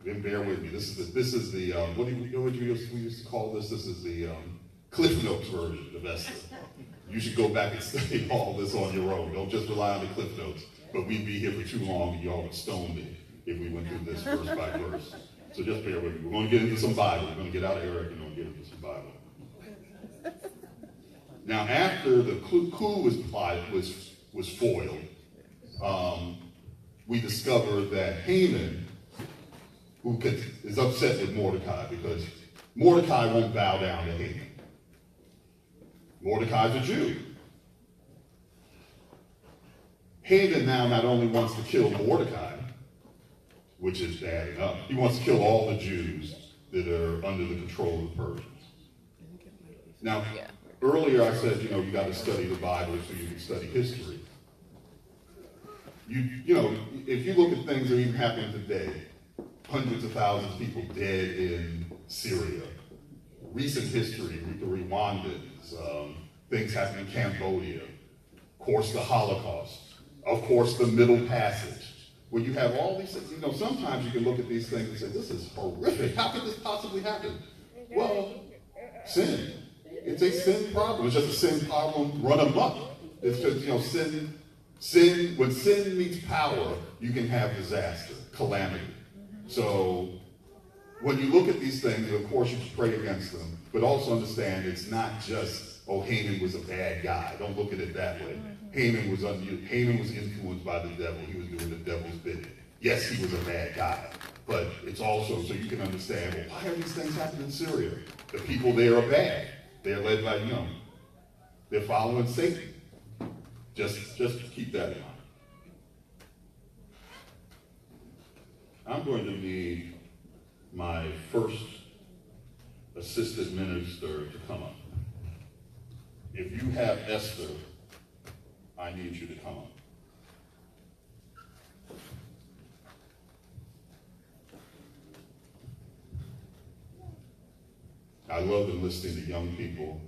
And bear with me. This is the what we used to call this? This is the Cliff Notes version of Esther. You should go back and study all this on your own. Don't just rely on the Cliff Notes. But we'd be here for too long, and y'all would stone me if we went through this verse by verse. So just bear with me. We're going to get into some Bible. We're going to get out of Eric and we're going to get into some Bible. Now, after the coup was foiled, we discovered that Haman, is upset with Mordecai because Mordecai won't bow down to Haman. Mordecai's a Jew. Haman now not only wants to kill Mordecai, which is bad enough, he wants to kill all the Jews that are under the control of the Persians. Now, earlier I said, you got to study the Bible so you can study history. If you look at things that are even happening today, hundreds of thousands of people dead in Syria, recent history, the Rwandans, things happening in Cambodia, of course the Holocaust, of course the Middle Passage, where you have all these things. Sometimes you can look at these things and say, this is horrific. How could this possibly happen? Well, sin. It's a sin problem. It's just a sin problem run amok. It's just, sin, when sin meets power, you can have disaster, calamity. So when you look at these things, of course you should pray against them, but also understand it's not just, Haman was a bad guy. Don't look at it that way. Haman was influenced by the devil. He was doing the devil's bidding. Yes, he was a bad guy, but it's also so you can understand, why are these things happening in Syria? The people there are bad. They're led by, they're following Satan. Just keep that in mind. I'm going to need my first assistant minister to come up. If you have Esther, I need you to come up. I love enlisting the young people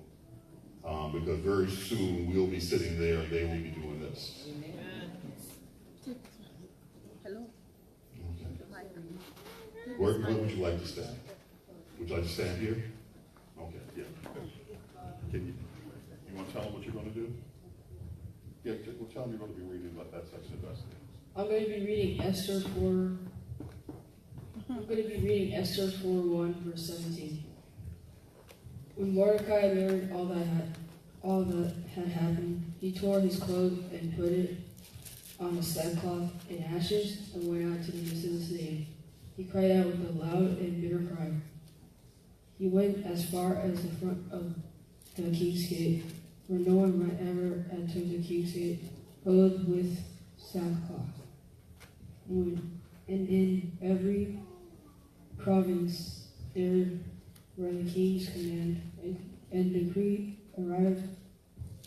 because very soon we'll be sitting there and they will be doing this. Amen. Hello. Okay. Where would you like to stand? Would you like to stand here? Okay, yeah. You want to tell them what you're going to do? Yeah, well, tell them you're going to be reading about that section of Esther. I'm going to be reading Esther 4:1, verse 17. When Mordecai learned all that had happened, he tore his clothes and put it on a sackcloth and ashes and went out to the midst of the city. He cried out with a loud and bitter cry. He went as far as the front of the king's gate, where no one might ever enter the king's gate, clothed with sackcloth. And in every province there where the king's command and decree arrived,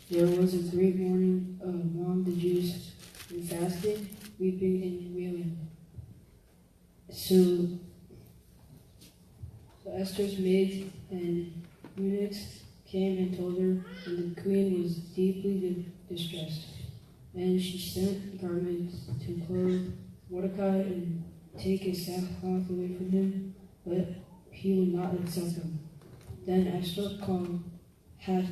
there was a great mourning among the Jews, and fasting, weeping, and wailing. So Esther's maids and eunuchs came and told her, and the queen was deeply distressed. And she sent garments to clothe Mordecai and take his sackcloth away from him, but he would not accept them. Then Esther called Hatch,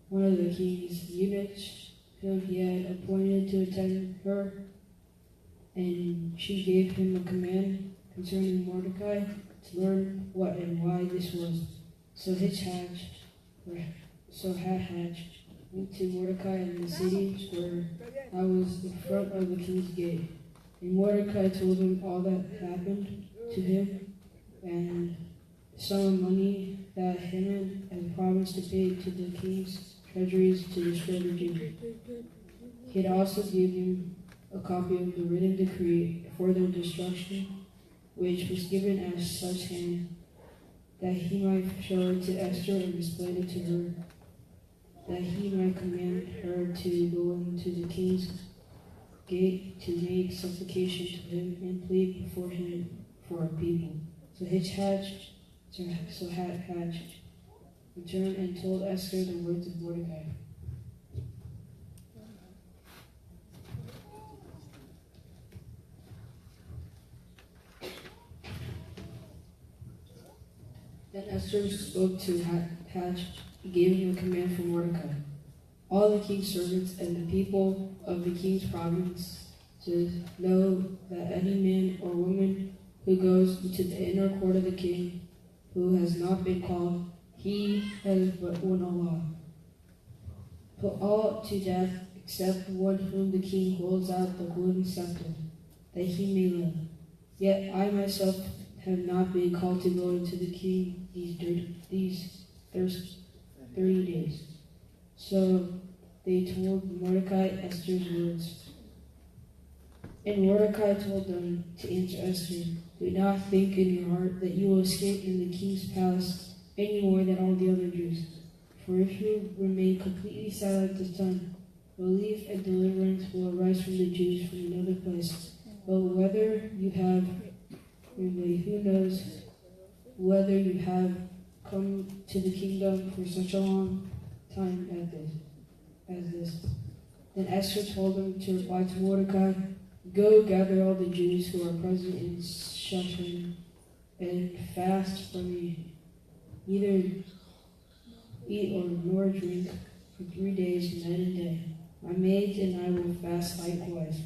one of the king's eunuchs, whom he had appointed to attend her, and she gave him a command concerning Mordecai to learn what and why this was. So Hatch went to Mordecai in the city where I was in front of the king's gate. And Mordecai told him all that happened to him, and some of money that Haman had promised to pay to the king's treasuries to destroy the Jews. He had also given him a copy of the written decree for their destruction, which was given as such hand, that he might show it to Esther and explain it to her, that he might command her to go into the king's gate to make supplication to him and plead before him for our people. So Hatch returned and told Esther the words of Mordecai. Then Esther spoke to Hatch and gave him a command for Mordecai. All the king's servants and the people of the king's province to know that any man or woman who goes into the inner court of the king, who has not been called, he has but one law. Put all to death except one whom the king holds out the golden scepter, that he may live. Yet I myself have not been called to go into the king these 30 days. So they told Mordecai Esther's words. And Mordecai told them to answer Esther, do not think in your heart that you will escape in the king's palace any more than all the other Jews. For if you remain completely silent this time, relief and deliverance will arise from the Jews from another place. But whether you have, who knows whether you have come to the kingdom for such a long time as this. Then Esther told them to reply to Mordecai, go gather all the Jews who are present in Shushan and fast for me. Neither eat or nor drink for 3 days, night and day. My maids and I will fast likewise.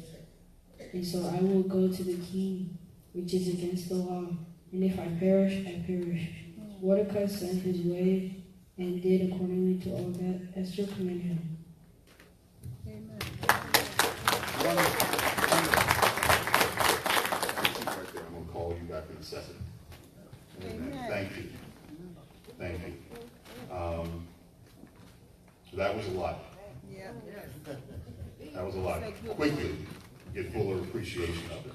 And so I will go to the king, which is against the law. And if I perish, I perish. Mordecai sent his way and did accordingly to all that Esther commanded him. Amen. Right there. I'm going to call you back in a second. Amen. Thank you. Thank you. That was a lot. Yeah. That was a lot. Quickly get fuller appreciation of it.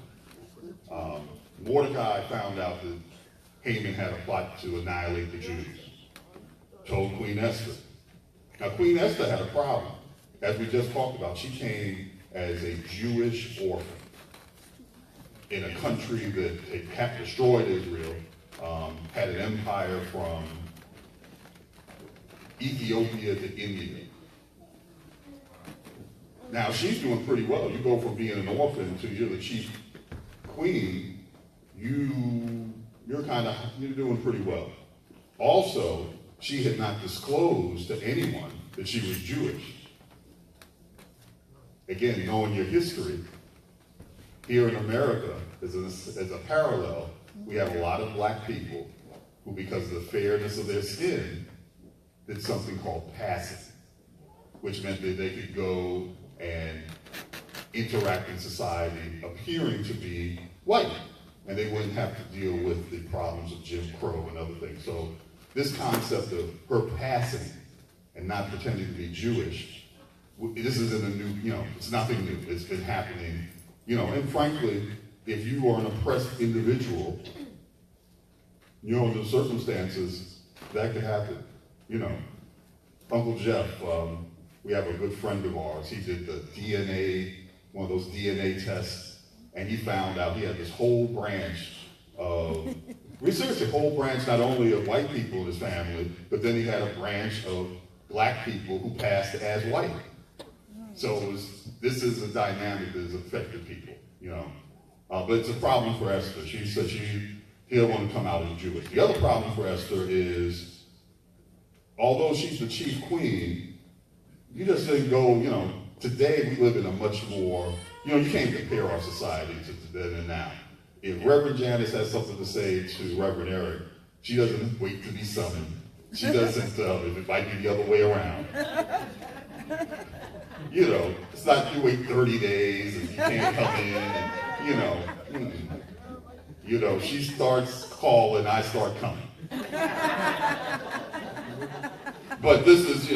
Mordecai found out that Haman had a plot to annihilate the Jews. Told Queen Esther. Now, Queen Esther had a problem. As we just talked about, she came as a Jewish orphan in a country that had destroyed Israel, had an empire from Ethiopia to India. Now, she's doing pretty well. You go from being an orphan to you're the chief queen, you're doing pretty well. Also, she had not disclosed to anyone that she was Jewish. Again, knowing your history, here in America, as a parallel, we have a lot of black people who, because of the fairness of their skin, did something called passing, which meant that they could go and interact in society appearing to be white, and they wouldn't have to deal with the problems of Jim Crow and other things. So this concept of her passing and not pretending to be Jewish, this isn't a new, it's nothing new. It's been happening, and frankly, if you are an oppressed individual, under circumstances, that could happen. Uncle Jeff, we have a good friend of ours. He did the DNA, one of those DNA tests, and he found out he had this whole branch of, seriously, whole branch not only of white people in his family, but then he had a branch of black people who passed as white. So this is a dynamic that has affected people, but it's a problem for Esther. She said she didn't want to come out as Jewish. The other problem for Esther is, although she's the chief queen, you just didn't go, today we live in a much more, you can't compare our society to then and now. If Reverend Janice has something to say to Reverend Eric, she doesn't wait to be summoned. She doesn't, it might be the other way around. It's not you wait 30 days and you can't come in, and, she starts calling, I start coming. But this is,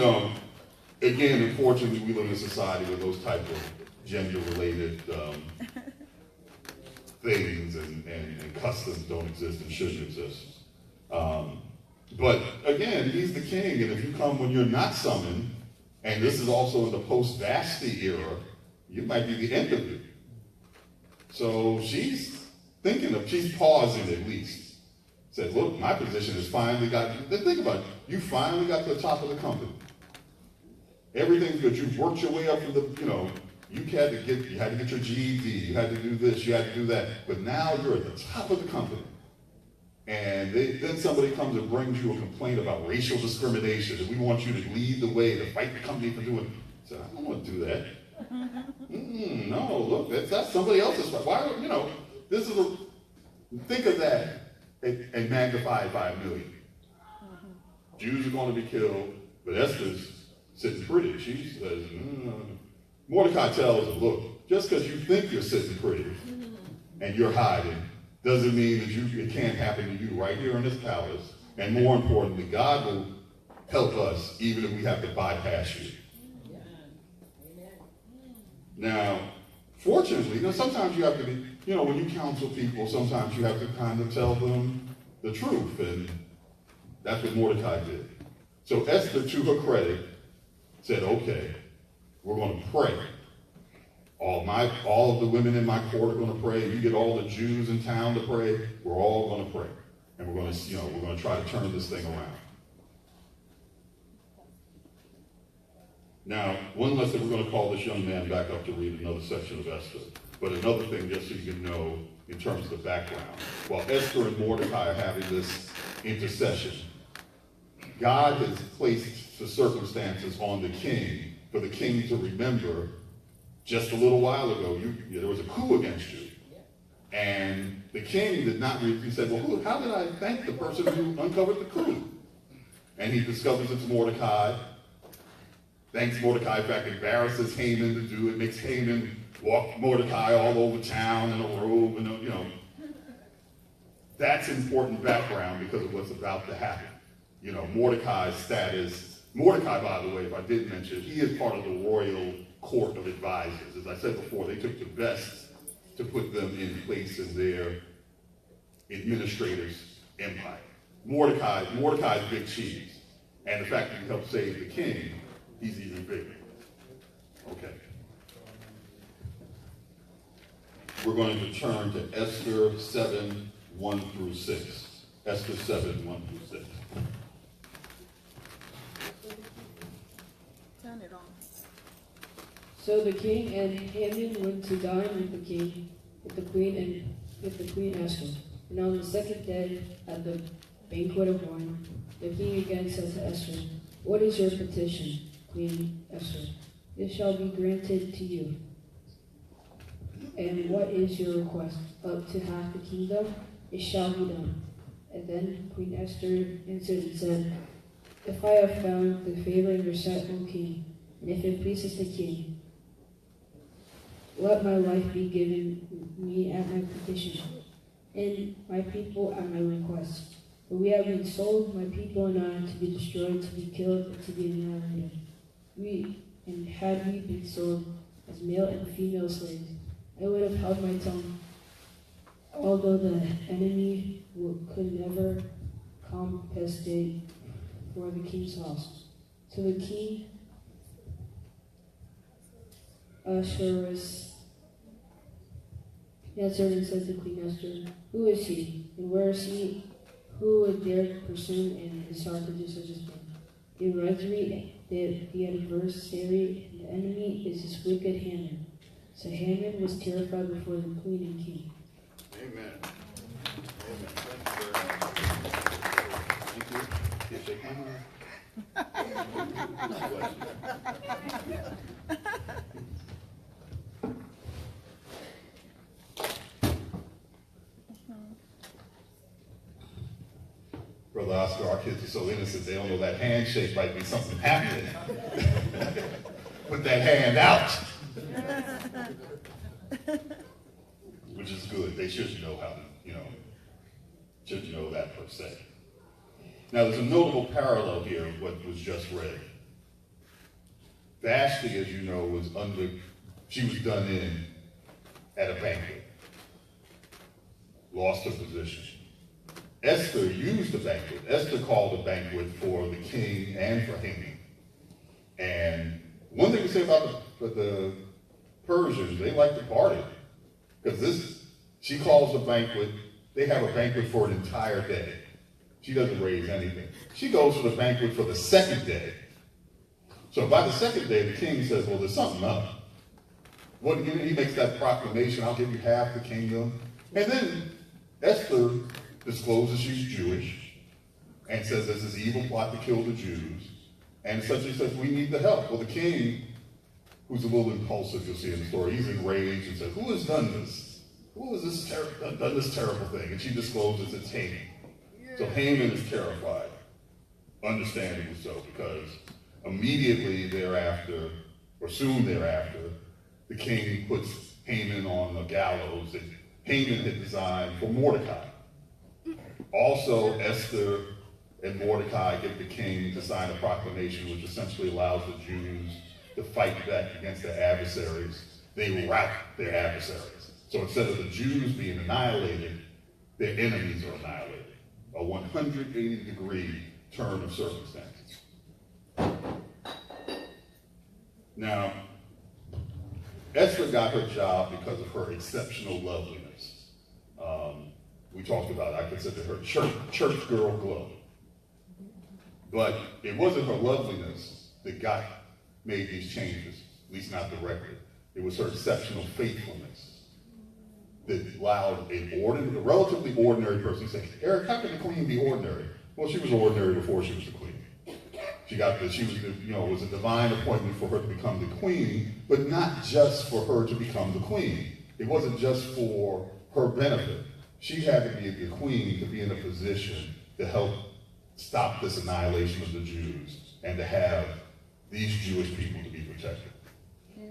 again, unfortunately, we live in a society where those type of gender-related things and customs don't exist and shouldn't exist. But again, he's the king, and if you come when you're not summoned, and this is also in the post-Vashti era, you might be the end of it. So she's pausing at least. Said, look, my position has finally think about it, you finally got to the top of the company. Everything's good. You've worked your way up from you had to get your GED, you had to do this, you had to do that. But now you're at the top of the company. And then somebody comes and brings you a complaint about racial discrimination, and we want you to lead the way to fight the company for doing it. So I don't want to do that. No, look, that's somebody else's fault. Why, this is think of that and magnify it by 1,000,000. Jews are going to be killed, but Esther's sitting pretty. She says, Mordecai tells her, look, just because you think you're sitting pretty and you're hiding, doesn't mean that it can't happen to you right here in this palace. And more importantly, God will help us even if we have to bypass you. Now, fortunately, sometimes you have to be, when you counsel people, sometimes you have to kind of tell them the truth. And that's what Mordecai did. So Esther, to her credit, said, okay, we're going to pray. All of the women in my court are going to pray. You get all the Jews in town to pray. We're all going to pray. And we're going to try to turn this thing around. Now, one lesson, we're going to call this young man back up to read another section of Esther. But another thing, just so you can know, in terms of the background. While Esther and Mordecai are having this intercession, God has placed the circumstances on the king for the king to remember just a little while ago, there was a coup against you. And the king did not read, he said, well, how did I thank the person who uncovered the coup? And he discovers it's Mordecai. Thanks Mordecai, in fact, embarrasses Haman to do it, makes Haman walk Mordecai all over town in a robe, and That's important background because of what's about to happen. Mordecai's status. Mordecai, by the way, if I did mention, he is part of the royal court of advisors. As I said before, they took the best to put them in place in their administrator's empire. Mordecai's big cheese. And the fact that he helped save the king, he's even bigger. Okay. We're going to turn to Esther 7, 1 through 6. Esther 7, 1 through 6. Turn it on. So the king and Haman went to dine with the king, with the queen Esther. And on the second day, at the banquet of wine, the king again said to Esther, "What is your petition, Queen Esther? It shall be granted to you. And what is your request? Up to half the kingdom? It shall be done." And then Queen Esther answered and said, "If I have found the favor in your sight, O king, and if it pleases the king, let my life be given me at my petition, and my people at my request. For we have been sold, my people and I, to be destroyed, to be killed, and to be annihilated. And had we been sold as male and female slaves, I would have held my tongue, although the enemy could never compensate for the king's house." So the king Ahasuerus answered and said to Queen Esther, "Who is he, and where is he who would dare pursue in his heart to do such a thing? The adversary, the adversary, and the enemy is his wicked Haman." So Haman was terrified before the queen and king. Amen. Amen. Thank you. Can you shake my hand? Brother Oscar, our kids are so innocent, they don't know that handshake might be something happening. Put that hand out. Which is good. They should know how to, should know that per se. Now, there's a notable parallel here with what was just read. Vashti, as you know, she was done in at a banquet. Lost her position. Esther used the banquet. Esther called the banquet for the king and for Haman. And one thing to say about the Persians, they like to party. Because she calls the banquet, they have a banquet for an entire day. She doesn't raise anything. She goes for the banquet for the second day. So by the second day, the king says, well, there's something up. He makes that proclamation, I'll give you half the kingdom. And then Esther discloses she's Jewish and says there's this evil plot to kill the Jews, and essentially says, we need the help. Well, the king, who's a little impulsive, you'll see in the story, he's enraged and says, who has done this? Who has done this terrible thing? And she discloses it's Haman. So Haman is terrified, understandably so, because immediately thereafter, or soon thereafter, the king puts Haman on a gallows that Haman had designed for Mordecai. Also, Esther and Mordecai get the king to sign a proclamation which essentially allows the Jews to fight back against their adversaries. They rout their adversaries. So instead of the Jews being annihilated, their enemies are annihilated. A 180-degree turn of circumstances. Now, Esther got her job because of her exceptional loveliness. We talked about, I consider her church girl glow. But it wasn't her loveliness that made these changes, at least not directly. It was her exceptional faithfulness that allowed a relatively ordinary person to say, Eric, how can the queen be ordinary? Well, she was ordinary before she was the queen. It was a divine appointment for her to become the queen, but not just for her to become the queen. It wasn't just for her benefit. She had to be the queen to be in a position to help stop this annihilation of the Jews and to have these Jewish people to be protected.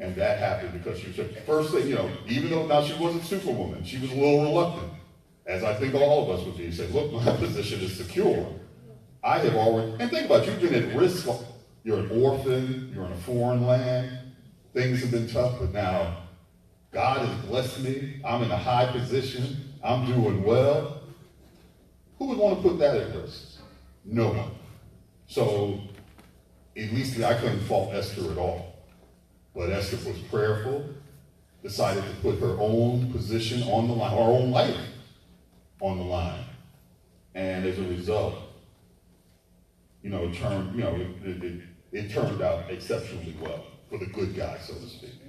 And that happened because she was the first thing, even though now she wasn't Superwoman, she was a little reluctant, as I think all of us would be, say, look, my position is secure. I have already, and think about it, you've been at risk. You're an orphan, you're in a foreign land, things have been tough, but now God has blessed me, I'm in a high position, I'm doing well. Who would want to put that at risk? No one. So, at least I couldn't fault Esther at all. But Esther was prayerful, decided to put her own position on the line, her own life on the line. And as a result, it turned out exceptionally well for the good guy, so to speak.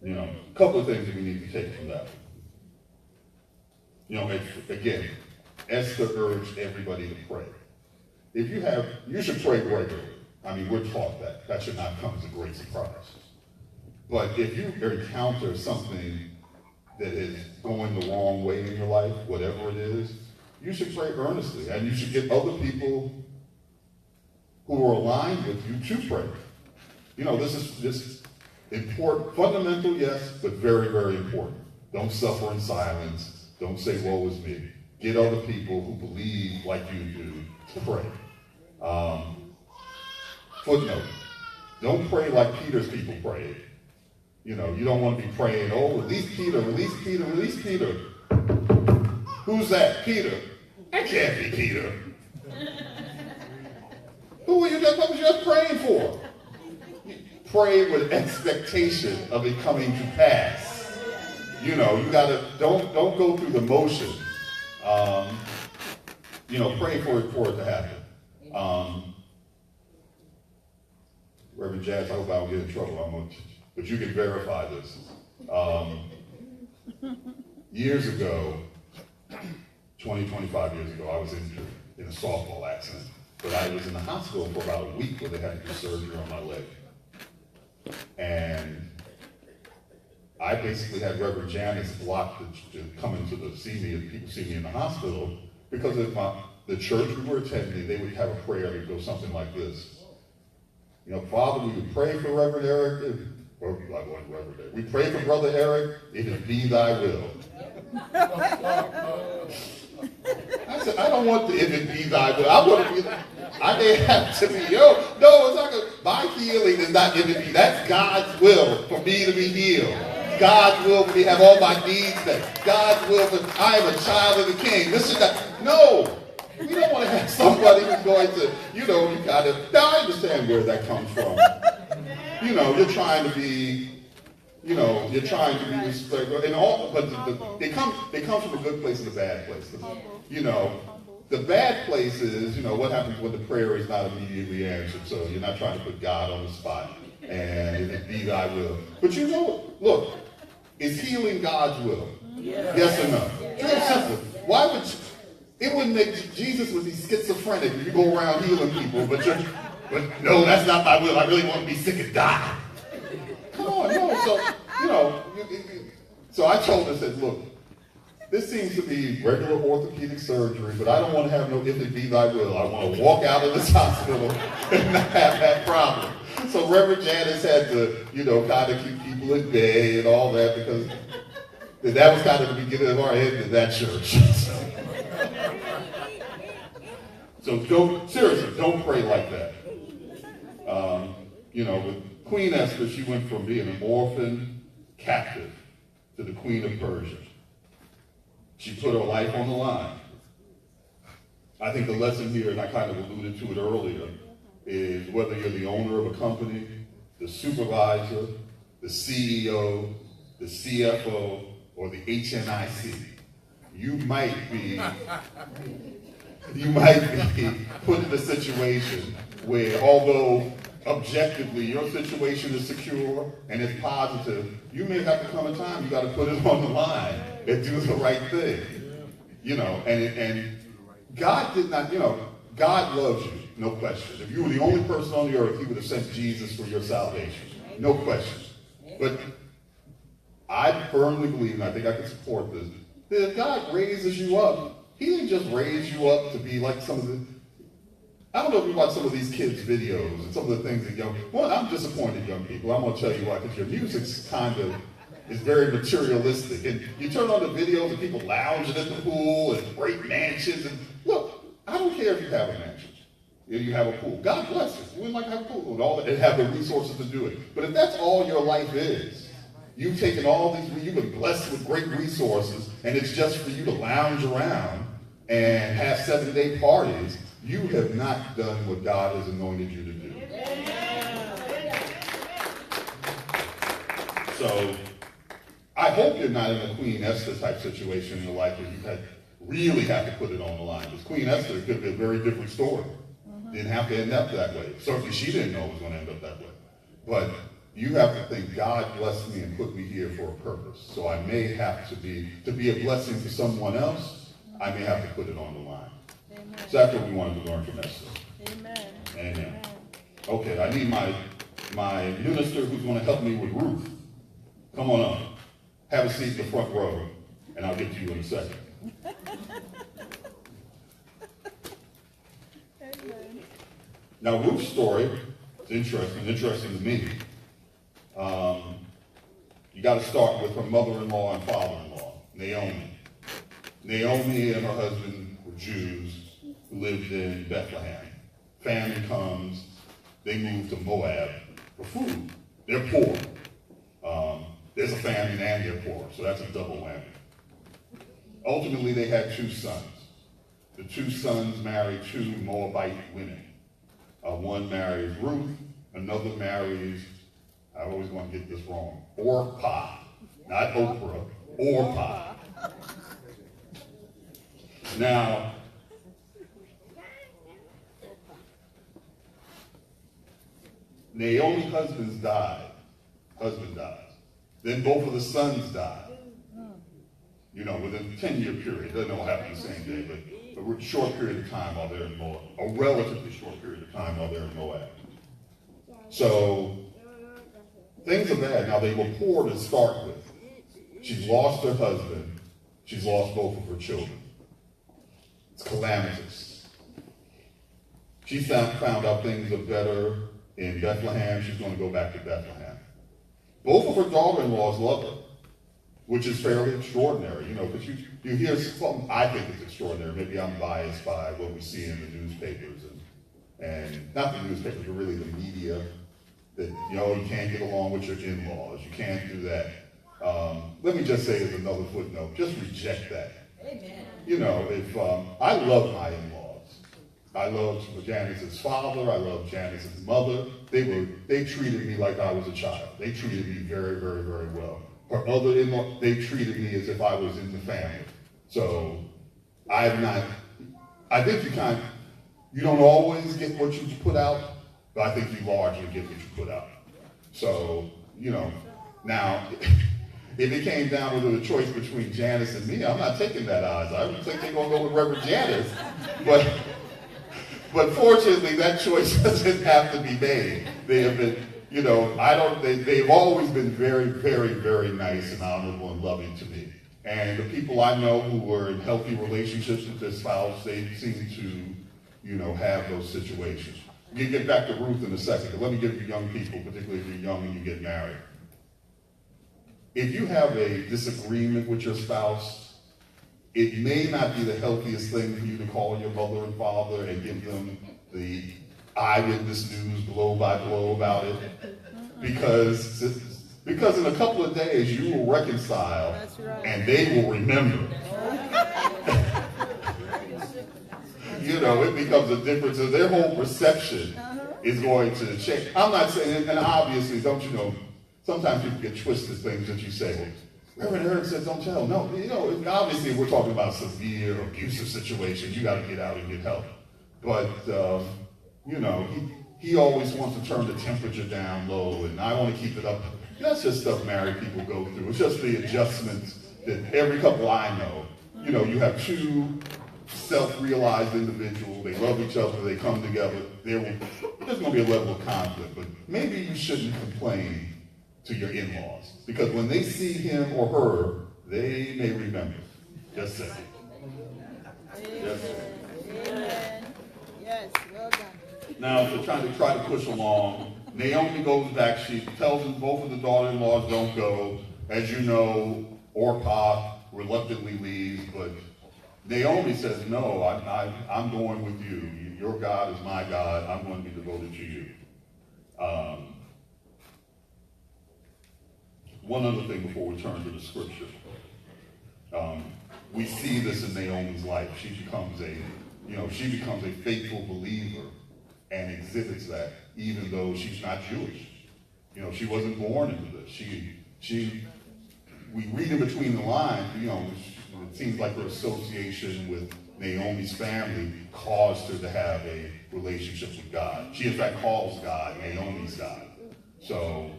A couple of things that we need to take from that. Again, Esther urged everybody to pray. You should pray regularly. I mean, we're taught that. That should not come as a great surprise. But if you encounter something that is going the wrong way in your life, whatever it is, you should pray earnestly. And you should get other people who are aligned with you to pray. This is important, fundamental, yes, but very, very important. Don't suffer in silence. Don't say, woe is me. Get other people who believe like you do to pray. Footnote, don't pray like Peter's people prayed. You don't want to be praying, oh, release Peter, release Peter, release Peter. Who's that? Peter. That can't be Peter. Who were you just praying for? Pray with expectation of it coming to pass. You gotta, don't go through the motion. Pray for it to happen. Reverend Jazz, I hope I don't get in trouble, but you can verify this. Years ago, 25 years ago, I was injured in a softball accident, but I was in the hospital for about a week where they had to do surgery on my leg. And I basically had Reverend Janice blocked to come into see me, and people see me in the hospital, because of the church we were attending, they would have a prayer that would go something like this. Father, we would pray for Reverend Eric, we pray for Brother Eric, if it be thy will. I said, I don't want the if it be thy will. I want to be, I may have to be, no, it's not my healing is not if it be, that's God's will for me to be healed. God's will for me to have all my needs met. God's will for, I am a child of the King. This is not, no. We don't want to have somebody who's going to, now I understand where that comes from. You're trying to be, respectful, and all, but they come from a good place and a bad place. The bad place is, what happens when the prayer is not immediately answered. So you're not trying to put God on the spot, and if it be thy will. But look, is healing God's will? Yes or no? Very simple. Why would you, it wouldn't make, Jesus would be schizophrenic if you go around healing people, but no, that's not my will. I really want to be sick and die. Come on, no. So, so I told her, I said, look, this seems to be regular orthopedic surgery, but I don't want to have no if it be thy will. I want to walk out of this hospital and not have that problem. So Reverend Janice had to, kind of keep people at bay and all that, because that was kind of the beginning of our end in that church. So seriously, don't pray like that. With Queen Esther, she went from being an orphan captive to the Queen of Persia. She put her life on the line. I think the lesson here, and I kind of alluded to it earlier, is whether you're the owner of a company, the supervisor, the CEO, the CFO, or the HNIC, you might be put in a situation where, although objectively your situation is secure and it's positive, you may have to come a time you got to put it on the line and do the right thing. And God did not, God loves you, no question. If you were the only person on the earth, he would have sent Jesus for your salvation, no question. But I firmly believe, and I think I can support this, that if God raises you up, he didn't just raise you up to be like some of the, I don't know if you watch some of these kids' videos and some of the things that I'm disappointed young people. I'm going to tell you why, because your music's is very materialistic. And you turn on the videos of people lounging at the pool and great mansions. And look, I don't care if you have a mansion, if you have a pool. God bless you. You wouldn't like to have a pool and all that, and have the resources to do it. But if that's all your life is, you've taken all these, you've been blessed with great resources, and it's just for you to lounge around and have 7-day parties, you have not done what God has anointed you to do. So, I hope you're not in a Queen Esther type situation in your life where you really have to put it on the line. Because Queen Esther could be a very different story. Didn't have to end up that way. Certainly she didn't know it was going to end up that way. But you have to think, God blessed me and put me here for a purpose. So I may have to be a blessing to someone else, I may have to put it on the line. Amen. So that's what we wanted to learn from Esther. Amen. Amen. Okay, I need my minister who's going to help me with Ruth. Come on up. Have a seat in the front row, and I'll get to you in a second. Amen. Now, Ruth's story is interesting to me. You got to start with her mother-in-law and father-in-law, Naomi. Naomi and her husband were Jews who lived in Bethlehem. Famine comes, they move to Moab for food. They're poor. There's a famine and they're poor, so that's a double whammy. Ultimately, they had 2 sons. The 2 sons married 2 Moabite women. One marries Ruth, another marries, I always want to get this wrong, Orpah, not Oprah, Orpah. Now, Naomi's husband died. Then both of the sons died. Within a 10-year period. Doesn't all happen the same day, but a short period of time while they're in Moab. A relatively short period of time while they're in Moab. So, things are bad. Now, they were poor to start with. She's lost her husband. She's lost both of her children. It's calamitous. She found out things are better in Bethlehem. She's going to go back to Bethlehem. Both of her daughter-in-laws love her, which is fairly extraordinary, because you hear something, I think it's extraordinary. Maybe I'm biased by what we see in the newspapers, and not the newspapers, but really the media, that, you can't get along with your in-laws. You can't do that. Let me just say as another footnote, just reject that. Amen. If I love my in-laws. I love Janice's father. I love Janice's mother. They treated me like I was a child. They treated me very, very, very well. Her other in-law, they treated me as if I was in the family. So I think you don't always get what you put out, but I think you largely get what you put out. So, now, if it came down to the choice between Janice and me, I'm not taking that odds. I would think they're going to go with Reverend Janice. But fortunately, that choice doesn't have to be made. They have been, they've always been very, very, very nice and honorable and loving to me. And the people I know who are in healthy relationships with their spouse, they seem to, have those situations. We'll get back to Ruth in a second, but let me give you young people, particularly if you're young and you get married. If you have a disagreement with your spouse, it may not be the healthiest thing for you to call your mother and father and give them the eyewitness news blow by blow about it. Because in a couple of days you will reconcile and they will remember. It becomes a difference. So their whole perception is going to change. I'm not saying, and obviously, don't you know, sometimes people get twisted things that you say. Well, Reverend said, don't tell. No, obviously, if we're talking about severe abusive situations, you got to get out and get help. But, he always wants to turn the temperature down low, and I want to keep it up. That's just stuff married people go through. It's just the adjustments that every couple I know, you have two self-realized individuals, they love each other, they come together, there's going to be a level of conflict, but maybe you shouldn't complain to your in-laws, because when they see him or her, they may remember. Just saying. Amen. Yes, well done. Now, if they're trying to push along, Naomi goes back. She tells them both of the daughter-in-laws don't go. As you know, Orpah reluctantly leaves, but Naomi says, no, I'm going with you. Your God is my God. I'm going to be devoted to you. One other thing before we turn to the scripture. We see this in Naomi's life. She becomes a faithful believer and exhibits that, even though she's not Jewish. She wasn't born into this. We read in between the lines, it seems like her association with Naomi's family caused her to have a relationship with God. She, in fact, calls God Naomi's God. So,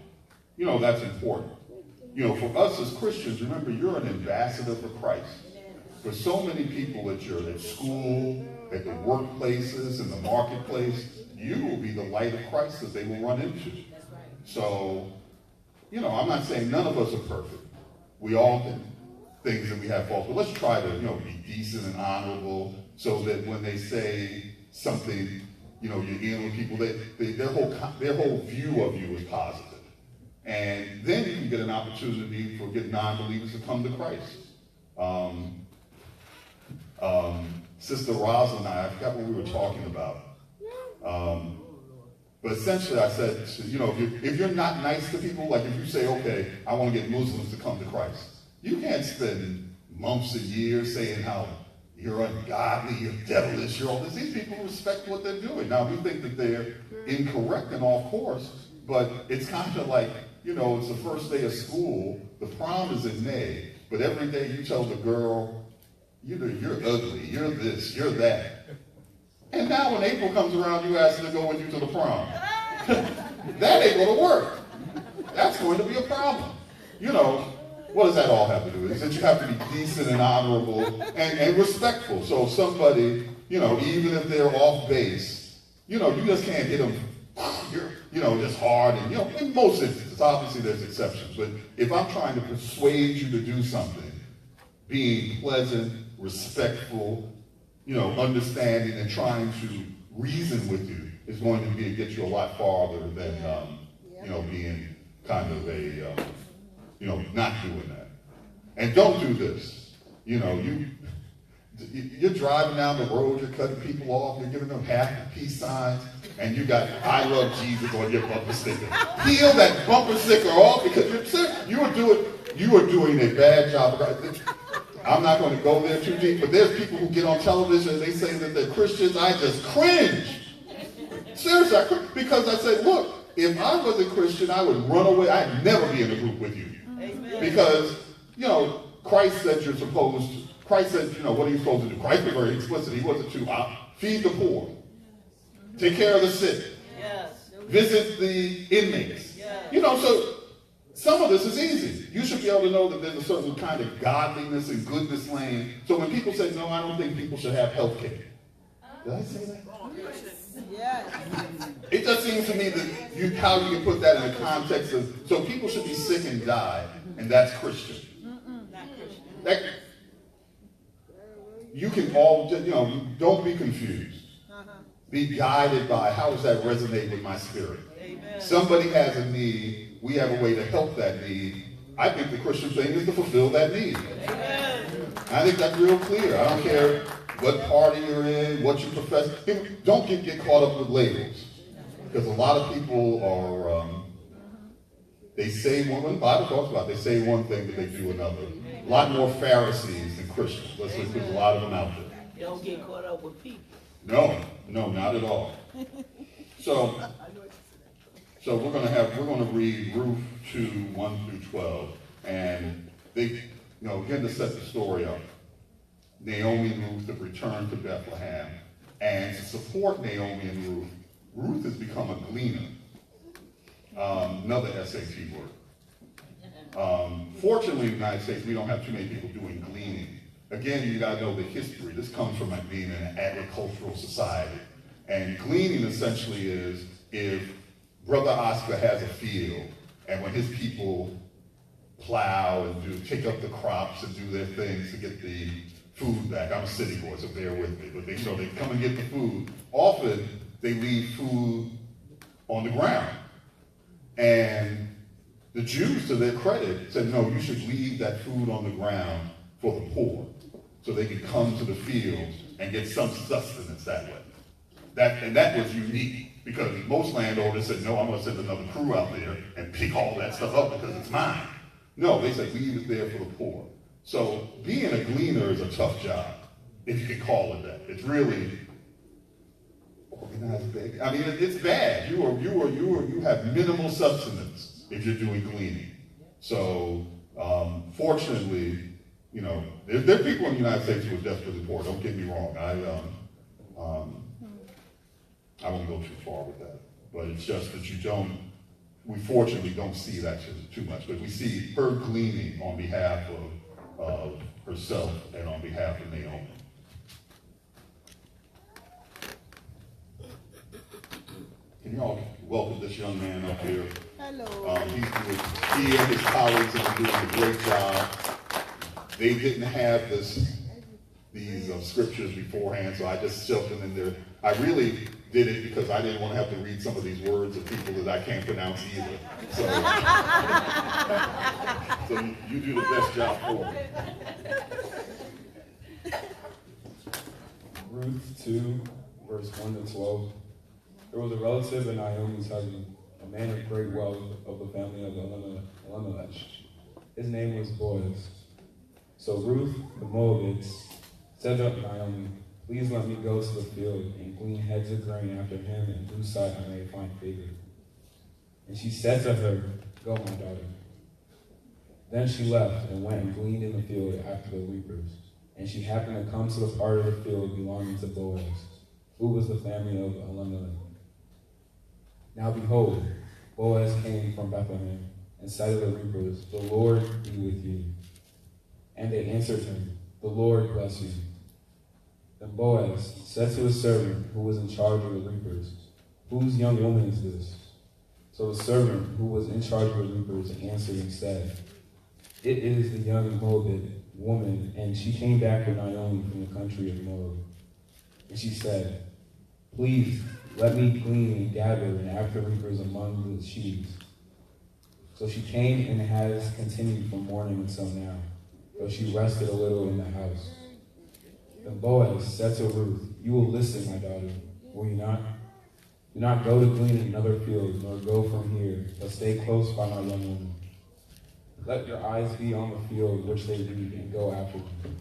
that's important. For us as Christians, remember, you're an ambassador for Christ. For so many people at school, at the workplaces, in the marketplace, you will be the light of Christ that they will run into. So, I'm not saying none of us are perfect. We all do things that we have faults, but let's try to, be decent and honorable so that when they say something, you're dealing with people, their whole view of you is positive. And then you can get an opportunity for non-believers to come to Christ. Sister Rosa and I forgot what we were talking about. But essentially I said, if you're not nice to people, like if you say, okay, I want to get Muslims to come to Christ, you can't spend months and years saying how you're ungodly, you're devilish, you're all this. These people respect what they're doing. Now, we think that they're incorrect in all course, but it's kind of like, it's the first day of school, the prom is in May, but every day you tell the girl, you're ugly, you're this, you're that. And now when April comes around, you ask her to go with you to the prom. That ain't going to work. That's going to be a problem. What does that all have to do with it? Is that you have to be decent and honorable and respectful. So somebody, even if they're off base, you just can't hit them, just hard. And, in most instances, obviously there's exceptions. But if I'm trying to persuade you to do something, being pleasant, respectful, understanding and trying to reason with you is going to get you a lot farther than, being kind of a, not doing that. And don't do this. You're driving down the road, you're cutting people off, you're giving them half the peace signs, and you got I love Jesus on your bumper sticker. Peel that bumper sticker off because you are doing a bad job. I'm not going to go there too deep, but there's people who get on television and they say that they're Christians. I just cringe. Seriously, I cringe because I say, look, if I was a Christian, I would run away. I'd never be in a group with you. Amen. Because, Christ said what are you supposed to do? Christ was very explicit. He wasn't to feed the poor, take care of the sick, yes, visit the inmates. Yes. So Some of this is easy. You should be able to know that there's a certain kind of godliness and goodness lane. So when people say, no, I don't think people should have health care. Did I say that? Yes. It just seems to me that how you can put that in the context of, so people should be sick and die, and that's Christian. That, you can all, don't be confused. Be guided by, how does that resonate with my spirit? Amen. Somebody has a need, we have a way to help that need. I think the Christian thing is to fulfill that need. Amen. I think that's real clear. I don't care what party you're in, what you profess. Don't get caught up with labels. Because a lot of people are, they say one, when the Bible talks about it, they say one thing, but they do another. A lot more Pharisees than Christians. Let's just put a lot of them out there. Don't get caught up with people. No, not at all. So we're going to read Ruth 2, 1 through 12. And they, again, to set the story up. Naomi and Ruth have returned to Bethlehem. And to support Naomi and Ruth, Ruth has become a gleaner. Another SAT word. Fortunately, in the United States, we don't have too many people doing gleaning. Again, you got to know the history. This comes from being in an agricultural society. And gleaning essentially is if Brother Oscar has a field, and when his people plow and take up the crops and do their things to get the food back. I'm a city boy, so bear with me. But they come and get the food. Often, they leave food on the ground. And the Jews, to their credit, said, no, you should leave that food on the ground for the poor, so they could come to the fields and get some sustenance that way. That was unique, because most landowners said, no, I'm going to send another crew out there and pick all that stuff up because it's mine. No, they said, leave it there for the poor. So being a gleaner is a tough job, if you can call it that. It's really organized begging. I mean, it's bad. You have minimal subsistence if you're doing gleaning. So fortunately, there are people in the United States who are desperately poor. Don't get me wrong. I won't go too far with that. But it's just that we fortunately don't see that too much. But we see her gleaning on behalf of herself and on behalf of Naomi. Can you all welcome this young man up here? Hello. He and his colleagues have been doing a great job. They didn't have these scriptures beforehand, so I just shoved them in there. I really did it because I didn't want to have to read some of these words of people that I can't pronounce either. So you do the best job for me. Ruth 2, verse 1 to 12. There was a relative in Naomi's husband, a man of great wealth of the family of Elimelech. His name was Boaz. So Ruth, the Moabites, said to Naomi, please let me go to the field and glean heads of grain after him, in whose sight I may find favor. And she said to her, go, my daughter. Then she left and went and gleaned in the field after the reapers. And she happened to come to the part of the field belonging to Boaz, who was the family of Elimelech. Now behold, Boaz came from Bethlehem and said to the reapers, the Lord be with you. And they answered him, the Lord bless you. Then Boaz said to his servant who was in charge of the reapers, whose young woman is this? So the servant who was in charge of the reapers answered and said, it is the young Moabite woman, and she came back with Naomi from the country of Moab. And she said, please let me glean and gather and after reapers among the sheaves. So she came and has continued from morning until now, though she rested a little in the house. Then Boaz said to Ruth, you will listen, my daughter, will you not? Do not go to glean in another field, nor go from here, but stay close by my young woman. Let your eyes be on the field which they reap, and go after them.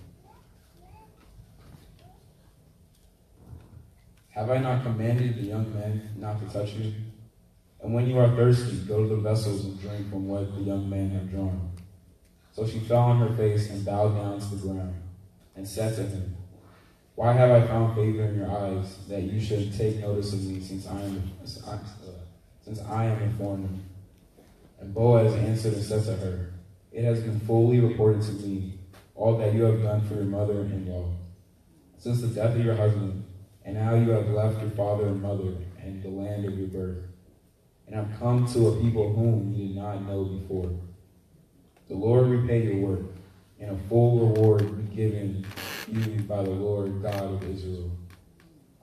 Have I not commanded the young men not to touch you? And when you are thirsty, go to the vessels and drink from what the young men have drawn. So she fell on her face and bowed down to the ground, and said to him, why have I found favor in your eyes, that you should take notice of me, since I am a foreigner? And Boaz answered and said to her, "It has been fully reported to me, all that you have done for your mother-in-law, since the death of your husband, and now you have left your father and mother and the land of your birth, and have come to a people whom you did not know before. The Lord repay your work, and a full reward be given you by the Lord God of Israel,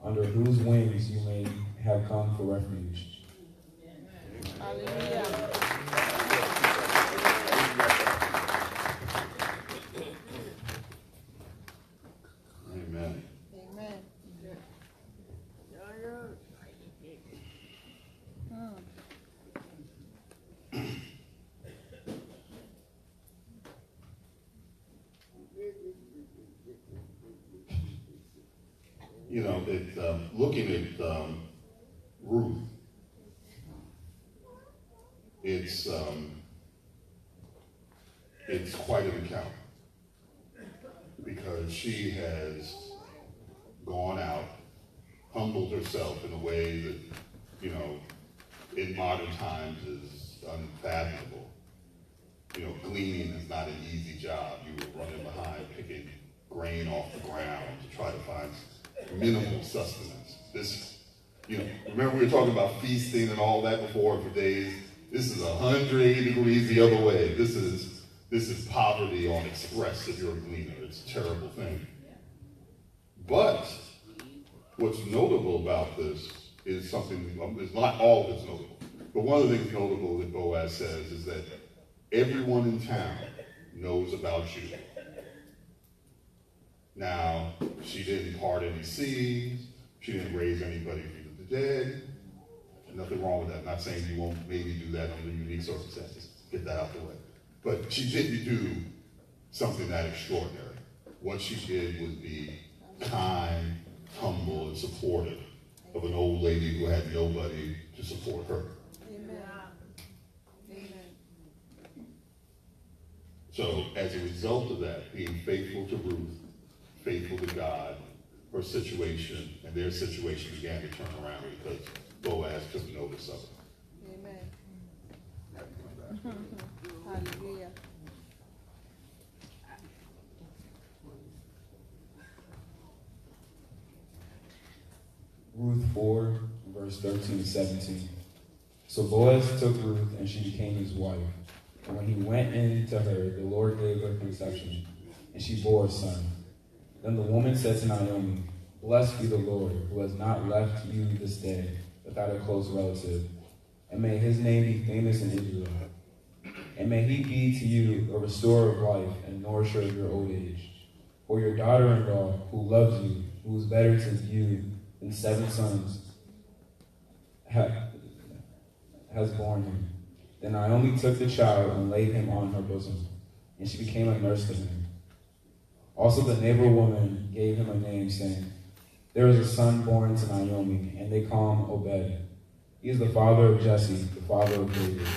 under whose wings you may have come for refuge." Hallelujah. Amen. Amen. You know, looking at Ruth, it's quite an account, because she has gone out, humbled herself in a way that, you know, in modern times is unfathomable. You know, gleaning is not an easy job. You were running behind picking grain off the ground to try to find minimal sustenance. This, you know, remember we were talking about feasting and all that before for days. This is 180 degrees the other way. This is poverty on express if you're a gleaner. It's a terrible thing. But what's notable about this is something, it's not all that's notable, but one of the things notable that Boaz says is that everyone in town knows about you. Now, she didn't part any seas, she didn't raise anybody from the dead. Nothing wrong with that. I'm not saying you won't maybe do that under unique circumstances. Get that out the way. But she didn't do something that extraordinary. What she did was be kind, humble, and supportive of an old lady who had nobody to support her. Amen. Amen. So as a result of that, being faithful to Ruth, faithful to God, her situation and their situation began to turn around because Boaz took notice of it. Amen. Hallelujah. Ruth 4, verse 13 to 17. So Boaz took Ruth, and she became his wife. And when he went in to her, the Lord gave her conception, and she bore a son. Then the woman said to Naomi, "Blessed be the Lord, who has not left you this day without a close relative, and may his name be famous in Israel. And may he be to you a restorer of life and nourisher of your old age. For your daughter-in-law, who loves you, who is better to you than 7 sons, has borne him." Then Naomi took the child and laid him on her bosom, and she became a nurse to him. Also the neighbor woman gave him a name, saying, "There is a son born to Naomi, and they call him Obed. He is the father of Jesse, the father of David."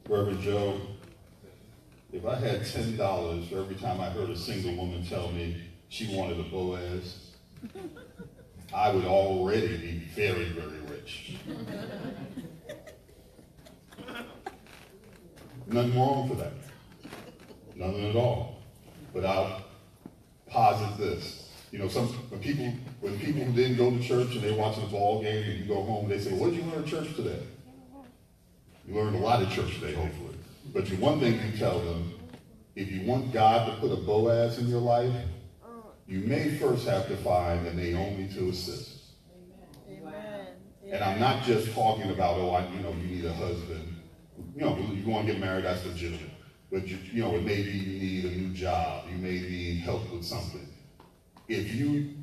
Reverend Joe, if I had $10 for every time I heard a single woman tell me she wanted a Boaz, I would already be very, very rich. Nothing wrong for that. Nothing at all. But I'll posit this. You know, when people who didn't go to church and they're watching a ball game and you go home, they say, "Well, what did you learn at church today?" You learned a lot at church today, hopefully. But one thing you tell them, if you want God to put a Boaz in your life, you may first have to find a Naomi to assist. Amen. And I'm not just talking about, you need a husband. You want to get married, that's legitimate. But it may be you need a new job. You may need help with something.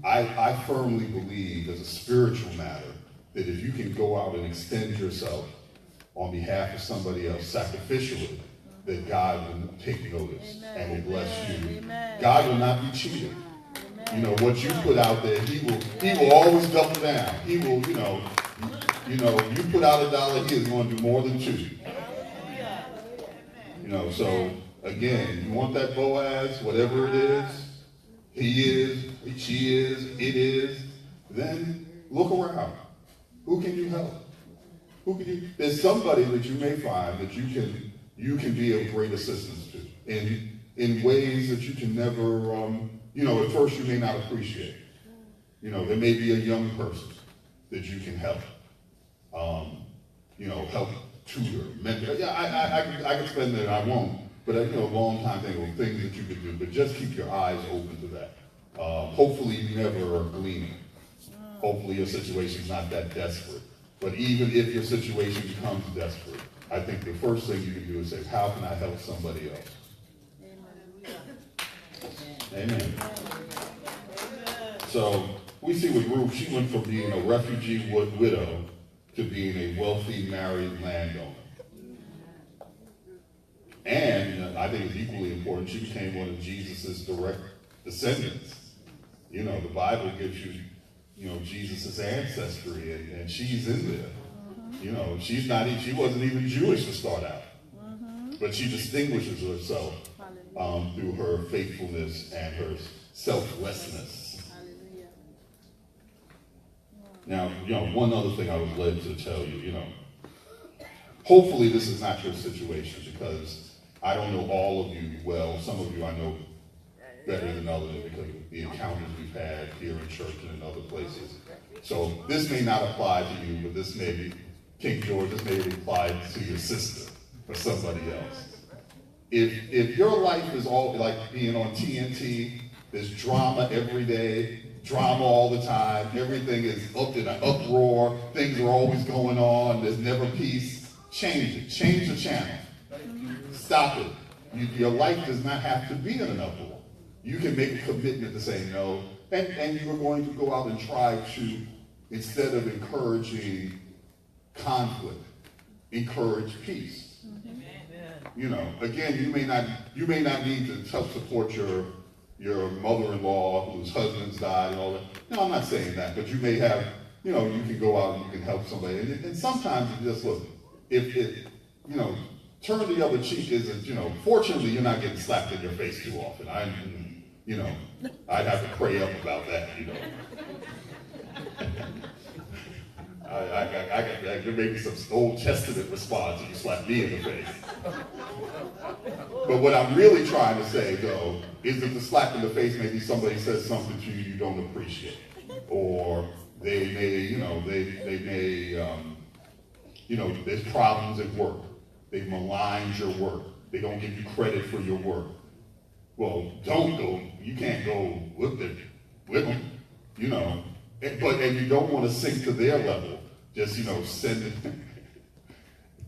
I firmly believe as a spiritual matter that if you can go out and extend yourself on behalf of somebody else sacrificially, that God will take notice and will bless you. Amen. God will not be cheated. Amen. What you put out there, he will always double down. He will, You know, you put out $1, he is going to do more than 2. You know, so again, you want that Boaz, whatever it is, he is, she is, it is, then look around. Who can you help? Who can you? There's somebody that you may find that you can be of great assistance to in ways that you can never, you know, at first you may not appreciate. You know, there may be a young person that you can help. You know, help tutor, mentor. Yeah, I can spend that, I won't, but you know, a long time thing of things that you could do, but just keep your eyes open to that. Hopefully you never are gleaning. Hopefully your situation's not that desperate. But even if your situation becomes desperate, I think the first thing you can do is say, how can I help somebody else? Amen. So we see with Ruth, she went from being a refugee widow to being a wealthy married landowner. And I think it's equally important, she became one of Jesus' direct descendants. You know, the Bible gives you, you know, Jesus' ancestry, and she's in there. You know, she wasn't even Jewish to start out. But she distinguishes herself through her faithfulness and her selflessness. Now, you know, one other thing I was led to tell you, you know, hopefully this is not your situation, because I don't know all of you well. Some of you I know better than others because of the encounters we've had here in church and in other places. So this may not apply to you, but this may be, King George, this may apply to your sister or somebody else. If your life is all like being on TNT, there's drama every day, drama all the time, everything is up in an uproar, things are always going on, there's never peace, change it. Change the channel. Stop it. Your life does not have to be in an uproar. You can make a commitment to say no, and you are going to go out and try to, instead of encouraging conflict, encourage peace. You know, again, you may not need to help support your mother-in-law whose husband's died and all that. No, I'm not saying that, but you may have, you know, you can go out and you can help somebody. And sometimes you just look, if it, you know, turn the other cheek isn't, you know, fortunately you're not getting slapped in your face too often. You know, I'd have to pray up about that, you know. There may be some Old Testament response if you slap me in the face. But what I'm really trying to say, though, is that the slap in the face, maybe somebody says something to you you don't appreciate. Or they may, you know, you know, there's problems at work. They malign your work. They don't give you credit for your work. Well, don't go, you can't go with them, you know. And you don't want to sink to their level. Just, you know, send it.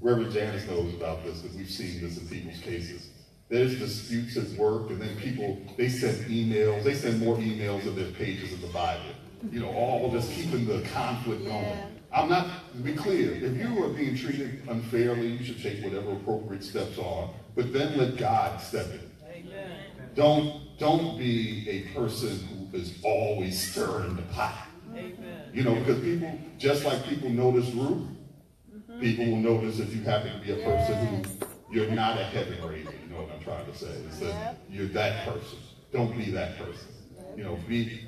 Reverend Janice knows about this, because we've seen this in people's cases. There's disputes at work, and then people, they send emails. They send more emails than there's pages in the Bible. You know, all just keeping the conflict going. I'm not, to be clear, if you are being treated unfairly, you should take whatever appropriate steps are, but then let God step in. Amen. Don't be a person who is always stirring the pot. Amen. You know, because people, just like people notice Ruth, people will notice if you happen to be a person who you're not a heaven raising. You know what I'm trying to say? It's that you're that person. Don't be that person. You know,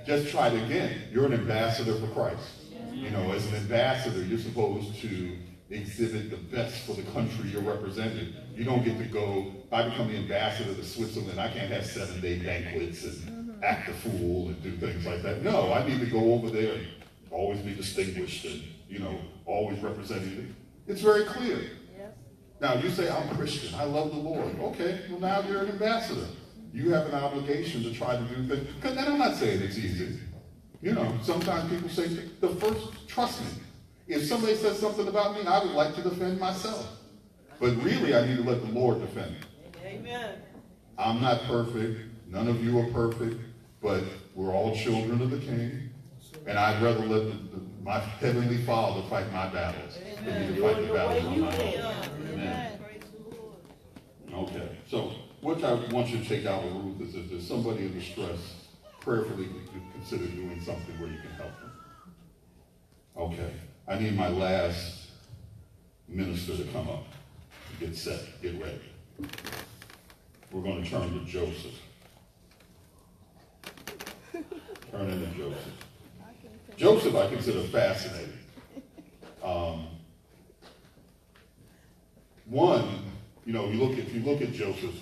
just try it again. You're an ambassador for Christ. You know, as an ambassador, you're supposed to exhibit the best for the country you're representing. You don't get to go, if I become the ambassador to Switzerland, I can't have 7-day banquets and act a fool and do things like that. No, I need to go over there and always be distinguished and, you know, always representing. It's very clear. Now, you say, I'm Christian, I love the Lord. Okay, well now you're an ambassador. You have an obligation to try to do things. Because I'm not saying it's easy. You know, sometimes people say, trust me. If somebody says something about me, I would like to defend myself. But really, I need to let the Lord defend me. Amen. I'm not perfect. None of you are perfect. But we're all children of the King. And I'd rather let my Heavenly Father fight my battles than me to fight the battles on my own. Amen. Okay. So what I want you to take out with Ruth is if there's somebody in distress, prayerfully consider doing something where you can help them. Okay. I need my last minister to come up. Get set, get ready. We're going to turn to Joseph. Turn into Joseph. Joseph I consider fascinating. One, if you look at Joseph,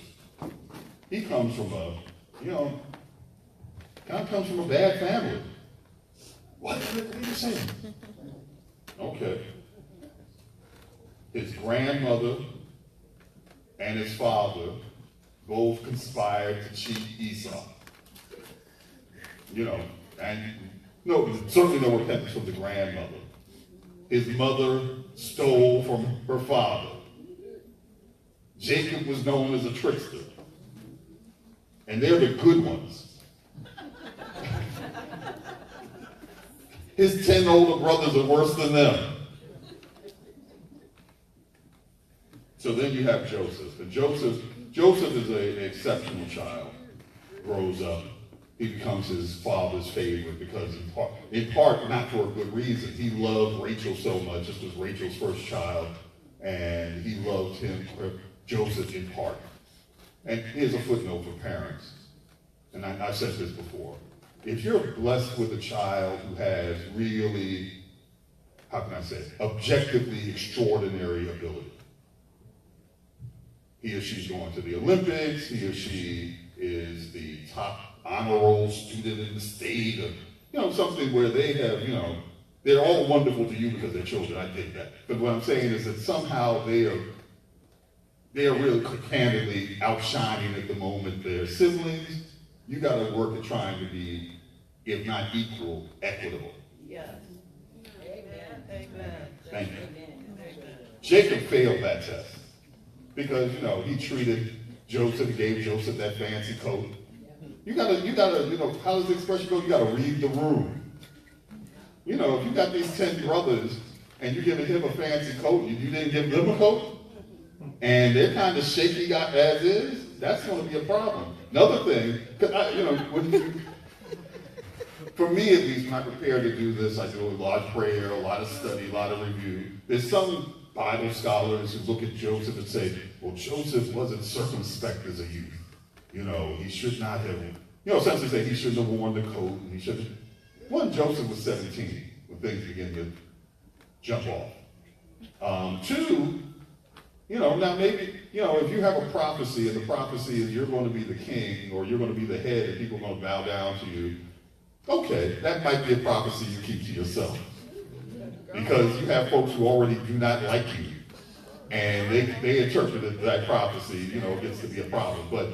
he comes from comes from a bad family. What are you saying? Okay. His grandmother and his father both conspired to cheat Esau. Certainly no repentance from the grandmother. His mother stole from her father. Jacob was known as a trickster. And they're the good ones. His 10 older brothers are worse than them. So then you have Joseph. And Joseph is an exceptional child. Grows up. He becomes his father's favorite because in part, not for a good reason. He loved Rachel so much. This was Rachel's first child. And he loved Joseph in part. And here's a footnote for parents. And I've said this before. If you're blessed with a child who has really, objectively extraordinary ability, he or she's going to the Olympics, he or she is the top honor roll student in the state, or, something where they have, they're all wonderful to you because they're children, I get that. But what I'm saying is that somehow they are really candidly outshining at the moment their siblings. You got to work at trying to be, if not equal, equitable. Yes. Amen. Amen. Thank you. Amen. Jacob failed that test because, he treated Joseph and gave Joseph that fancy coat. You gotta, how does the expression go? You gotta read the room. If you got these 10 brothers and you're giving him a fancy coat, you didn't give them a coat, and they're kind of shaky as is, that's going to be a problem. Another thing, for me at least, when I prepare to do this, I do a lot of prayer, a lot of study, a lot of review. There's some Bible scholars who look at Joseph and say, well, Joseph wasn't circumspect as a youth. He should not have, essentially say he shouldn't have worn the coat, and he shouldn't. One, Joseph was 17 when things began to jump off. Two, now maybe, if you have a prophecy and the prophecy is you're going to be the king or you're going to be the head and people are going to bow down to you, okay, that might be a prophecy you keep to yourself. Because you have folks who already do not like you. And they interpreted that prophecy, it gets to be a problem. But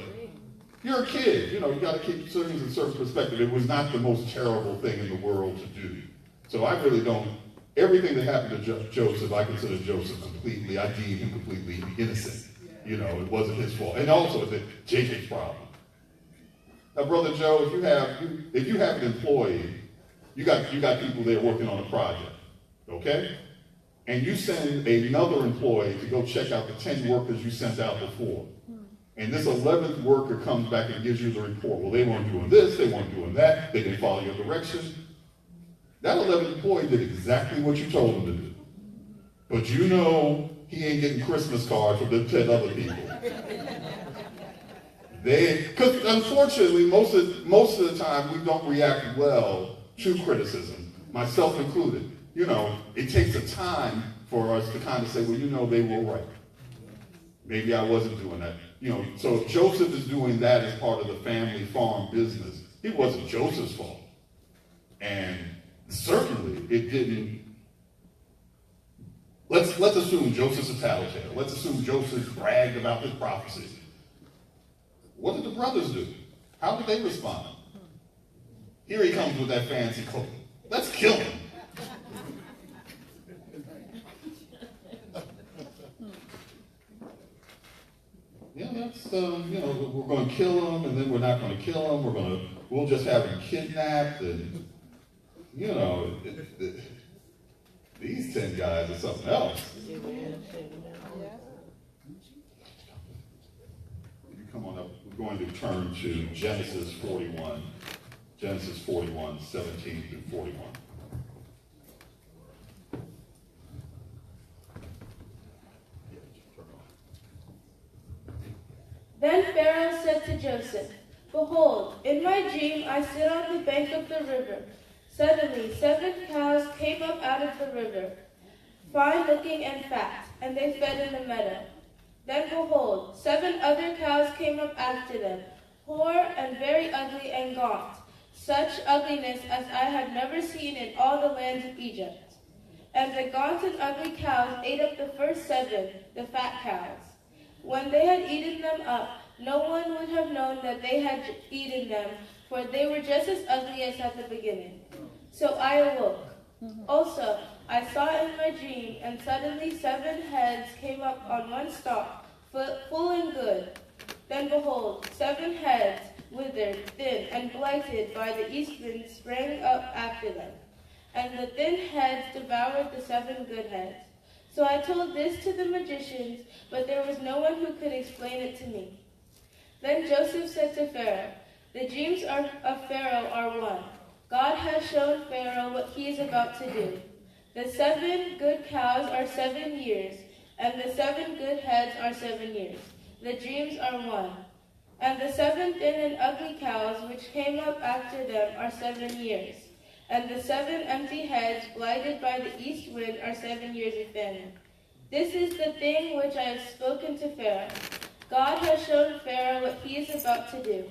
you're a kid, you got to keep things in a certain perspective. It was not the most terrible thing in the world to do. So I really don't, everything that happened to Joseph, I consider Joseph I deem him completely innocent. It wasn't his fault. And also, it's Jacob's problem. Now, Brother Joe, if you have an employee, you got people there working on a project, okay? And you send another employee to go check out the 10 workers you sent out before. And this 11th worker comes back and gives you the report. Well, they weren't doing this, they weren't doing that, they didn't follow your direction. That 11th employee did exactly what you told him to do. But he ain't getting Christmas cards from the 10 other people. Because unfortunately, most of the time, we don't react well to criticism, myself included. It takes a time for us to kind of say, well, they were right. Maybe I wasn't doing that. So if Joseph is doing that as part of the family farm business, it wasn't Joseph's fault. And certainly it didn't. Let's assume Joseph's a tattletale. Let's assume Joseph bragged about his prophecy. What did the brothers do? How did they respond? Here he comes with that fancy coat. Let's kill him. That's, we're going to kill him, and then we're not going to kill him. We'll just have him kidnapped, and, these 10 guys are something else. You come on up. We're going to turn to Genesis 41. Genesis 41, 17 through 41. Joseph, behold, in my dream I sit on the bank of the river. Suddenly 7 cows came up out of the river, fine-looking and fat, and they fed in the meadow. Then behold, 7 other cows came up after them, poor and very ugly and gaunt, such ugliness as I had never seen in all the lands of Egypt. And the gaunt and ugly cows ate up the first 7, the fat cows. When they had eaten them up, no one would have known that they had eaten them, for they were just as ugly as at the beginning. So I awoke. Also, I saw in my dream, and suddenly 7 heads came up on one stalk, full and good. Then behold, 7 heads, withered, thin, and blighted by the east wind, sprang up after them. And the thin heads devoured the 7 good heads. So I told this to the magicians, but there was no one who could explain it to me. Then Joseph said to Pharaoh, the dreams of Pharaoh are one. God has shown Pharaoh what he is about to do. The 7 good cows are 7 years, and the 7 good heads are 7 years. The dreams are one. And the 7 thin and ugly cows which came up after them are 7 years. And the 7 empty heads blighted by the east wind are 7 years of famine. This is the thing which I have spoken to Pharaoh. God has shown Pharaoh what he is about to do.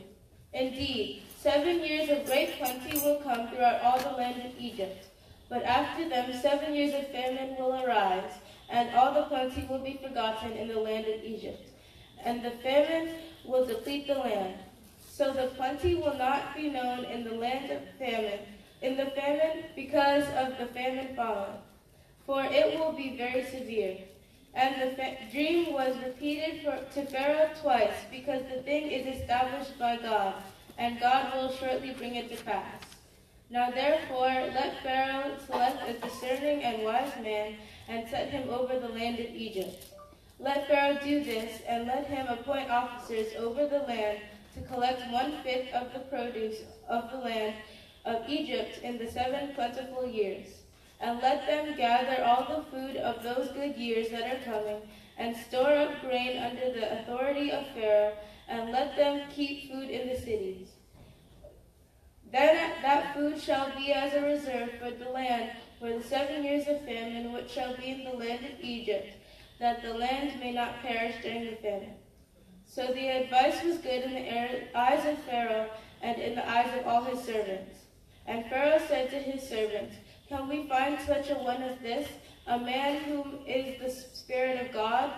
Indeed, 7 years of great plenty will come throughout all the land of Egypt. But after them 7 years of famine will arise, and all the plenty will be forgotten in the land of Egypt. And the famine will deplete the land. So the plenty will not be known in the land of famine, because of the famine following. For it will be very severe. And the dream was repeated to Pharaoh twice, because the thing is established by God, and God will shortly bring it to pass. Now therefore let Pharaoh select a discerning and wise man, and set him over the land of Egypt. Let Pharaoh do this, and let him appoint officers over the land to collect 1/5 of the produce of the land of Egypt in the 7 plentiful years. And let them gather all the food of those good years that are coming, and store up grain under the authority of Pharaoh, and let them keep food in the cities. Then that food shall be as a reserve for the land for the 7 years of famine which shall be in the land of Egypt, that the land may not perish during the famine. So the advice was good in the eyes of Pharaoh and in the eyes of all his servants. And Pharaoh said to his servants, can we find such a one as this, a man whom is the Spirit of God?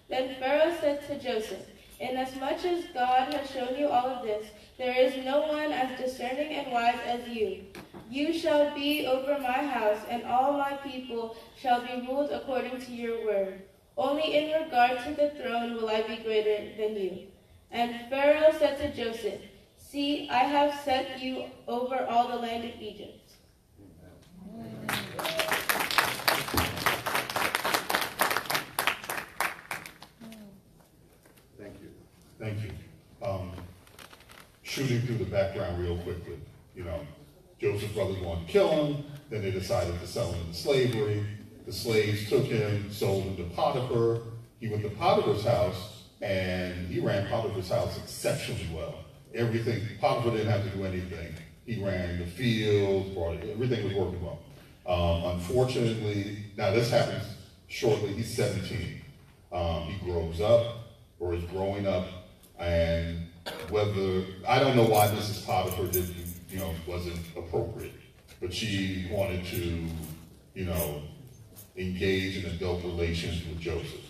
Then Pharaoh said to Joseph, inasmuch as God has shown you all of this, there is no one as discerning and wise as you. You shall be over my house, and all my people shall be ruled according to your word. Only in regard to the throne will I be greater than you. And Pharaoh said to Joseph, see, I have set you over all the land of Egypt. Thank you. Shooting through the background real quickly. Joseph's brothers wanted to kill him. Then they decided to sell him into slavery. The slaves took him, sold him to Potiphar. He went to Potiphar's house, and he ran Potiphar's house exceptionally well. Everything, Potiphar didn't have to do anything. He ran the fields, everything was working well. Unfortunately, now this happens shortly, he's 17. He grows up, or is growing up, and I don't know why Mrs. Potiphar wasn't appropriate, but she wanted to, engage in adult relations with Joseph.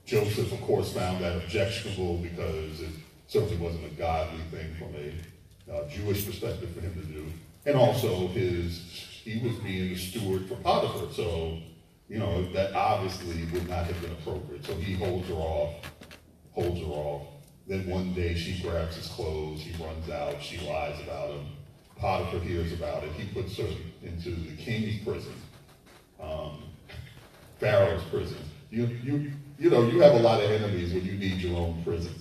Joseph, of course, found that objectionable because it certainly wasn't a godly thing from a Jewish perspective for him to do. And also he was being the steward for Potiphar, so, that obviously would not have been appropriate. So he holds her off. Then one day she grabs his clothes, he runs out, she lies about him. Potiphar hears about it, he puts her into the king's prison, Pharaoh's prison. You have a lot of enemies when you need your own prison.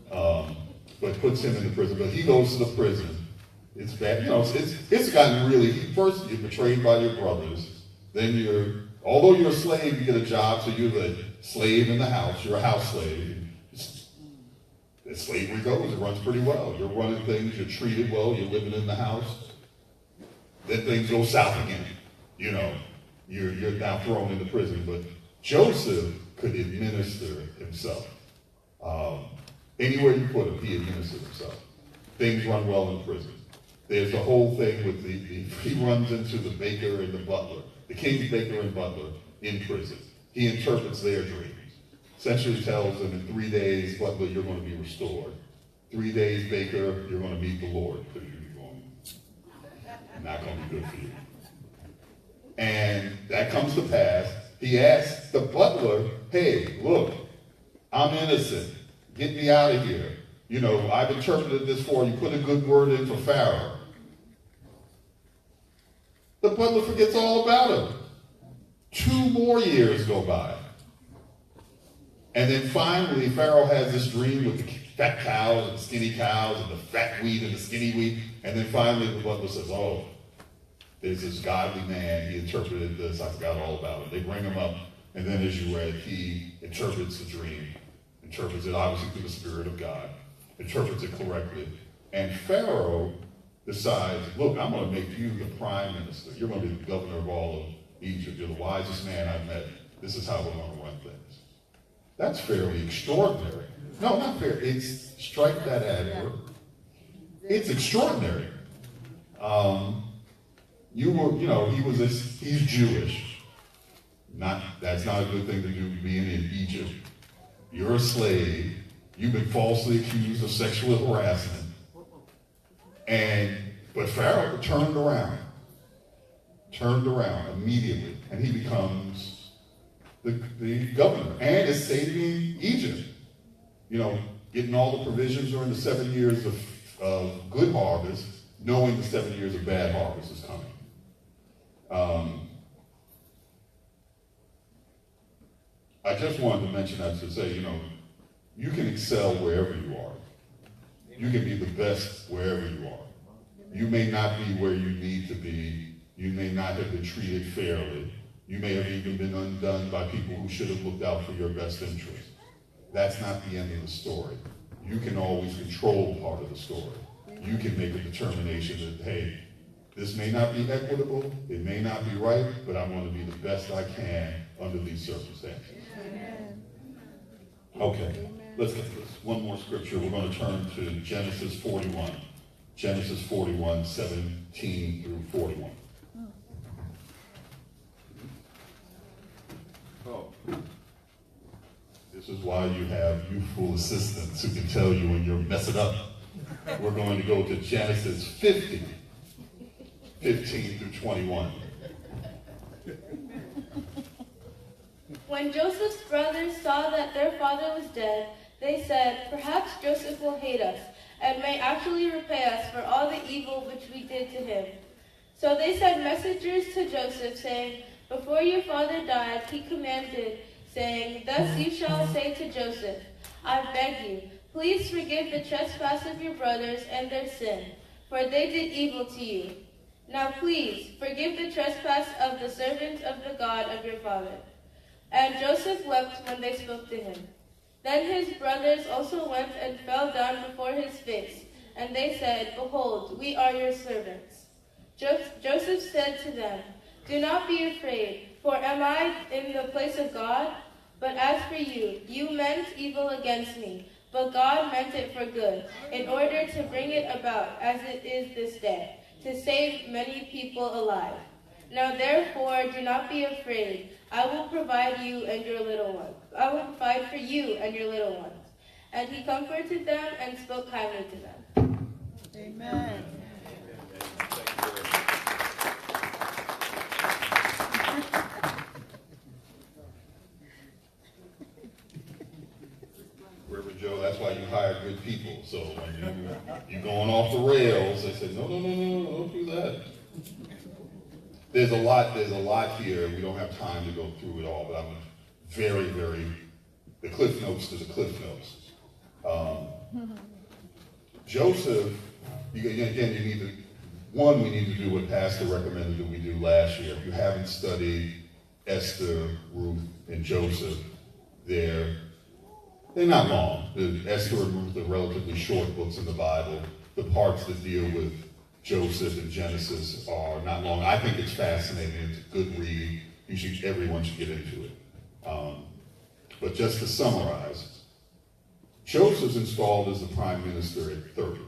But puts him in the prison, but he goes to the prison. It's bad, it's gotten really, first you're betrayed by your brothers, then although you're a slave, you get a job, so you're the slave in the house, you're a house slave. as slavery goes, it runs pretty well. You're running things, you're treated well, you're living in the house. Then things go south again. You know, you're now thrown into prison. But Joseph could administer himself. Anywhere you put him, he administered himself. Things run well in prison. There's the whole thing with he runs into the baker and the butler, the king's baker and butler in prison. He interprets their dreams. Essentially tells them in 3 days, butler, you're going to be restored. 3 days, baker, you're going to meet the Lord, because you're not going to be good for you. And that comes to pass. He asks the butler, hey, look, I'm innocent. Get me out of here. You know, I've interpreted this for you. Put a good word in for Pharaoh. The butler forgets all about him. 2 more years go by. And then finally, Pharaoh has this dream with the fat cows and the skinny cows and the fat wheat and the skinny wheat. And then finally the butler says, oh, there's this godly man. He interpreted this. I forgot all about it. They bring him up. And then as you read, he interprets the dream. Interprets it obviously through the Spirit of God. Interprets it correctly. And Pharaoh decides, look, I'm going to make you the prime minister. You're going to be the governor of all of Egypt. You're the wisest man I've met. This is how we're going to run things. That's fairly extraordinary. No, not fair. It's, strike that adverb. It's extraordinary. He's Jewish. That's not a good thing to do being in Egypt. You're a slave. You've been falsely accused of sexual harassment. But Pharaoh turned around immediately, and he becomes the governor and is saving Egypt. You know, getting all the provisions during the 7 years of good harvest, knowing the 7 years of bad harvest is coming. I just wanted to mention that to say, you know, you can excel wherever you are. You can be the best wherever you are. You may not be where you need to be. You may not have been treated fairly. You may have even been undone by people who should have looked out for your best interest. That's not the end of the story. You can always control part of the story. You can make a determination that, hey, this may not be equitable, it may not be right, but I'm going to be the best I can under these circumstances. Amen. Okay, let's get this. One more scripture. We're going to turn to Genesis 41. Genesis 41, 17 through 41. Oh. This is why you have youthful assistants who can tell you when you're messing up. We're going to go to Genesis 50, 15 through 21. When Joseph's brothers saw that their father was dead, they said, perhaps Joseph will hate us and may actually repay us for all the evil which we did to him. So they sent messengers to Joseph, saying, before your father died, he commanded, saying, thus you shall say to Joseph, I beg you, please forgive the trespass of your brothers and their sin, for they did evil to you. Now please, forgive the trespass of the servants of the God of your father. And Joseph wept when they spoke to him. Then his brothers also went and fell down before his face, and they said, behold, we are your servants. Joseph said to them, do not be afraid, for am I in the place of God? But as for you, you meant evil against me, but God meant it for good, in order to bring it about as it is this day, to save many people alive. Now therefore do not be afraid. I will provide you and your little ones. I will provide for you and your little ones. And he comforted them and spoke kindly to them. Amen. Reverend Joe, that's why you hire good people. So when you're going off the rails, they say, no, don't do that. There's a lot here. We don't have time to go through it all, but I'm the cliff notes to the cliff notes. Joseph, we need to do what Pastor recommended that we do last year. If you haven't studied Esther, Ruth, and Joseph, they're not long. Esther and Ruth are relatively short books in the Bible. The parts that deal with Joseph and Genesis are not long. I think it's fascinating. It's a good read. Everyone should get into it. But just to summarize, Joseph's installed as the prime minister at 30.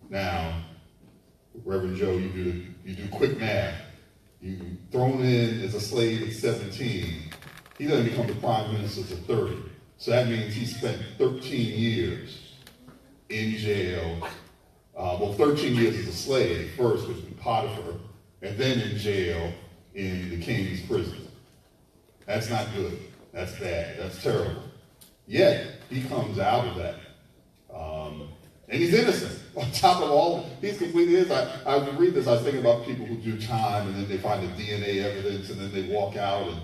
Now, Reverend Joe, you do quick math. You thrown in as a slave at 17. He doesn't become the prime minister at 30. So that means he spent 13 years in jail. 13 years as a slave first with Potiphar, and then in jail in the king's prison. That's not good. That's bad. That's terrible. Yet, he comes out of that. And he's innocent. On top of all, he's completely innocent. I read this, I was thinking about people who do time, and then they find the DNA evidence, and then they walk out, and,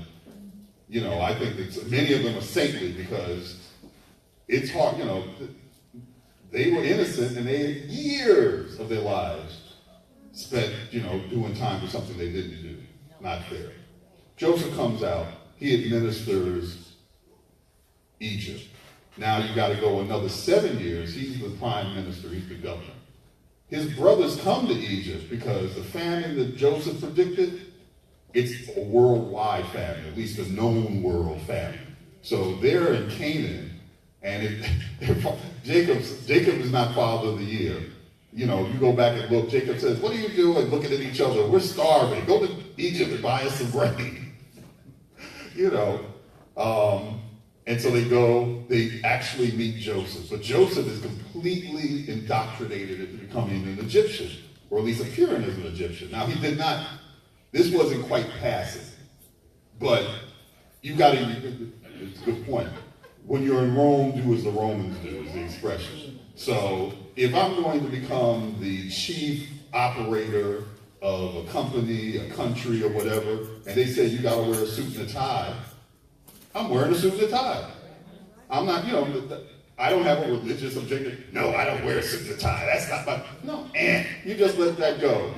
I think that many of them are saintly because it's hard, they were innocent, and they had years of their lives spent, doing time for something they didn't do. Not fair. Joseph comes out. He administers Egypt. Now you got to go another 7 years. He's the prime minister. He's the governor. His brothers come to Egypt because the famine that Joseph predicted, it's a worldwide famine, at least a known world famine. So they're in Canaan, and Jacob is not father of the year. You go back and look, Jacob says, what are you doing looking at each other? We're starving. Go to Egypt and buy us some grain. And so they go, they actually meet Joseph. But Joseph is completely indoctrinated into becoming an Egyptian, or at least appearing as an Egyptian. Now, he did not, this wasn't quite passive, but it's a good point. When you're in Rome, do as the Romans do, is the expression. So if I'm going to become the chief operator of a company, a country, or whatever, and they say you got to wear a suit and a tie, I'm wearing a suit and a tie. I'm not, I don't have a religious objection. No, I don't wear a suit and a tie. That's not my, no, you just let that go.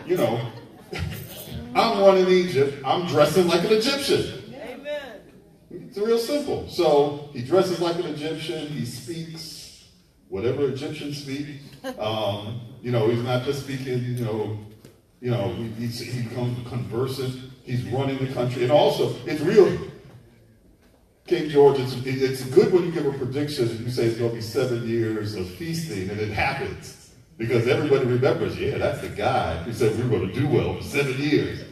I'm running Egypt. I'm dressing like an Egyptian. Amen. It's real simple. So he dresses like an Egyptian. He speaks whatever Egyptians speak. He's not just speaking, he becomes conversant. He's running the country. And also, it's real. King George, it's good when you give a prediction and you say it's going to be 7 years of feasting, and it happens. Because everybody remembers, that's the guy who said we were going to do well for 7 years.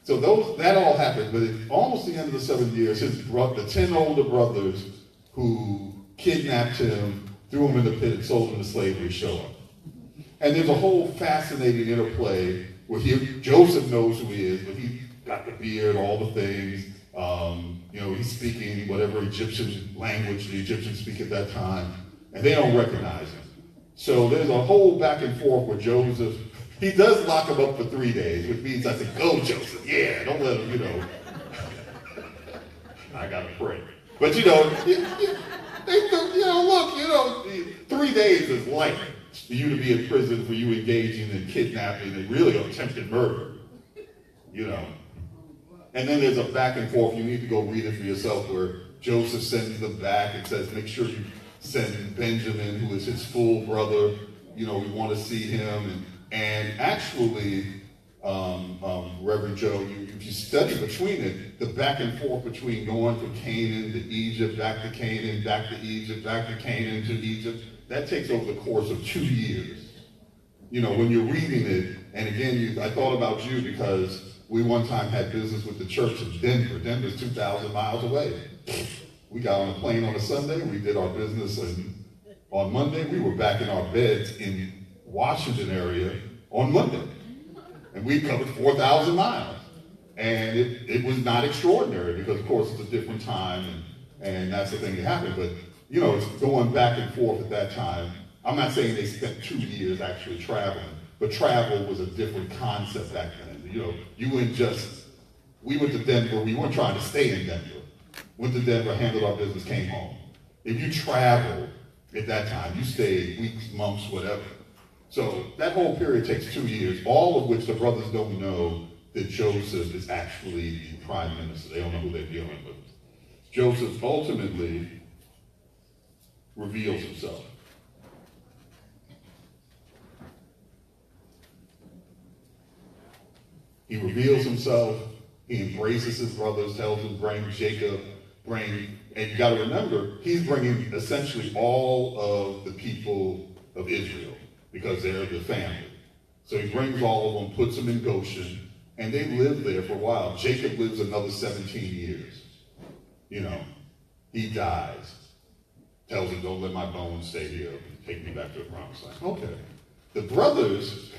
So that all happened, but at almost the end of the 7 years, the 10 older brothers who kidnapped him, threw him in the pit, and sold him to slavery show up. And there's a whole fascinating interplay where Joseph knows who he is, but he got the beard, all the things. He's speaking whatever Egyptian language the Egyptians speak at that time, and they don't recognize him. So there's a whole back and forth where Joseph, he does lock him up for 3 days, which means I said, go Joseph, don't let him, I gotta pray. But look, 3 days is light for you to be in prison for you engaging in kidnapping and really attempted murder, And then there's a back and forth. You need to go read it for yourself, where Joseph sends them back and says, make sure you send Benjamin, who is his full brother. We want to see him. And actually, Reverend Joe, if you study between it, the back and forth between going from Canaan to Egypt, back to Canaan, back to Egypt, back to Canaan to Egypt, that takes over the course of 2 years. When you're reading it, and again, I thought about you because we one time had business with the church in Denver. Denver's 2,000 miles away. We got on a plane on a Sunday. We did our business on Monday. We were back in our beds in Washington area on Monday. And we covered 4,000 miles. And it was not extraordinary because, of course, it's a different time and that's the thing that happened. But, it's going back and forth at that time. I'm not saying they spent 2 years actually traveling, but travel was a different concept back then. We went to Denver, we weren't trying to stay in Denver. Went to Denver, handled our business, came home. If you traveled at that time, you stayed weeks, months, whatever. So that whole period takes 2 years, all of which the brothers don't know that Joseph is actually the prime minister. They don't know who they're dealing with. Joseph ultimately reveals himself. He reveals himself. He embraces his brothers, tells them, bring Jacob, and you got to remember, he's bringing essentially all of the people of Israel because they're the family. So he brings all of them, puts them in Goshen, and they live there for a while. Jacob lives another 17 years. You know, he dies. Tells him, don't let my bones stay here. Take me back to the promised land. Okay. The brothers,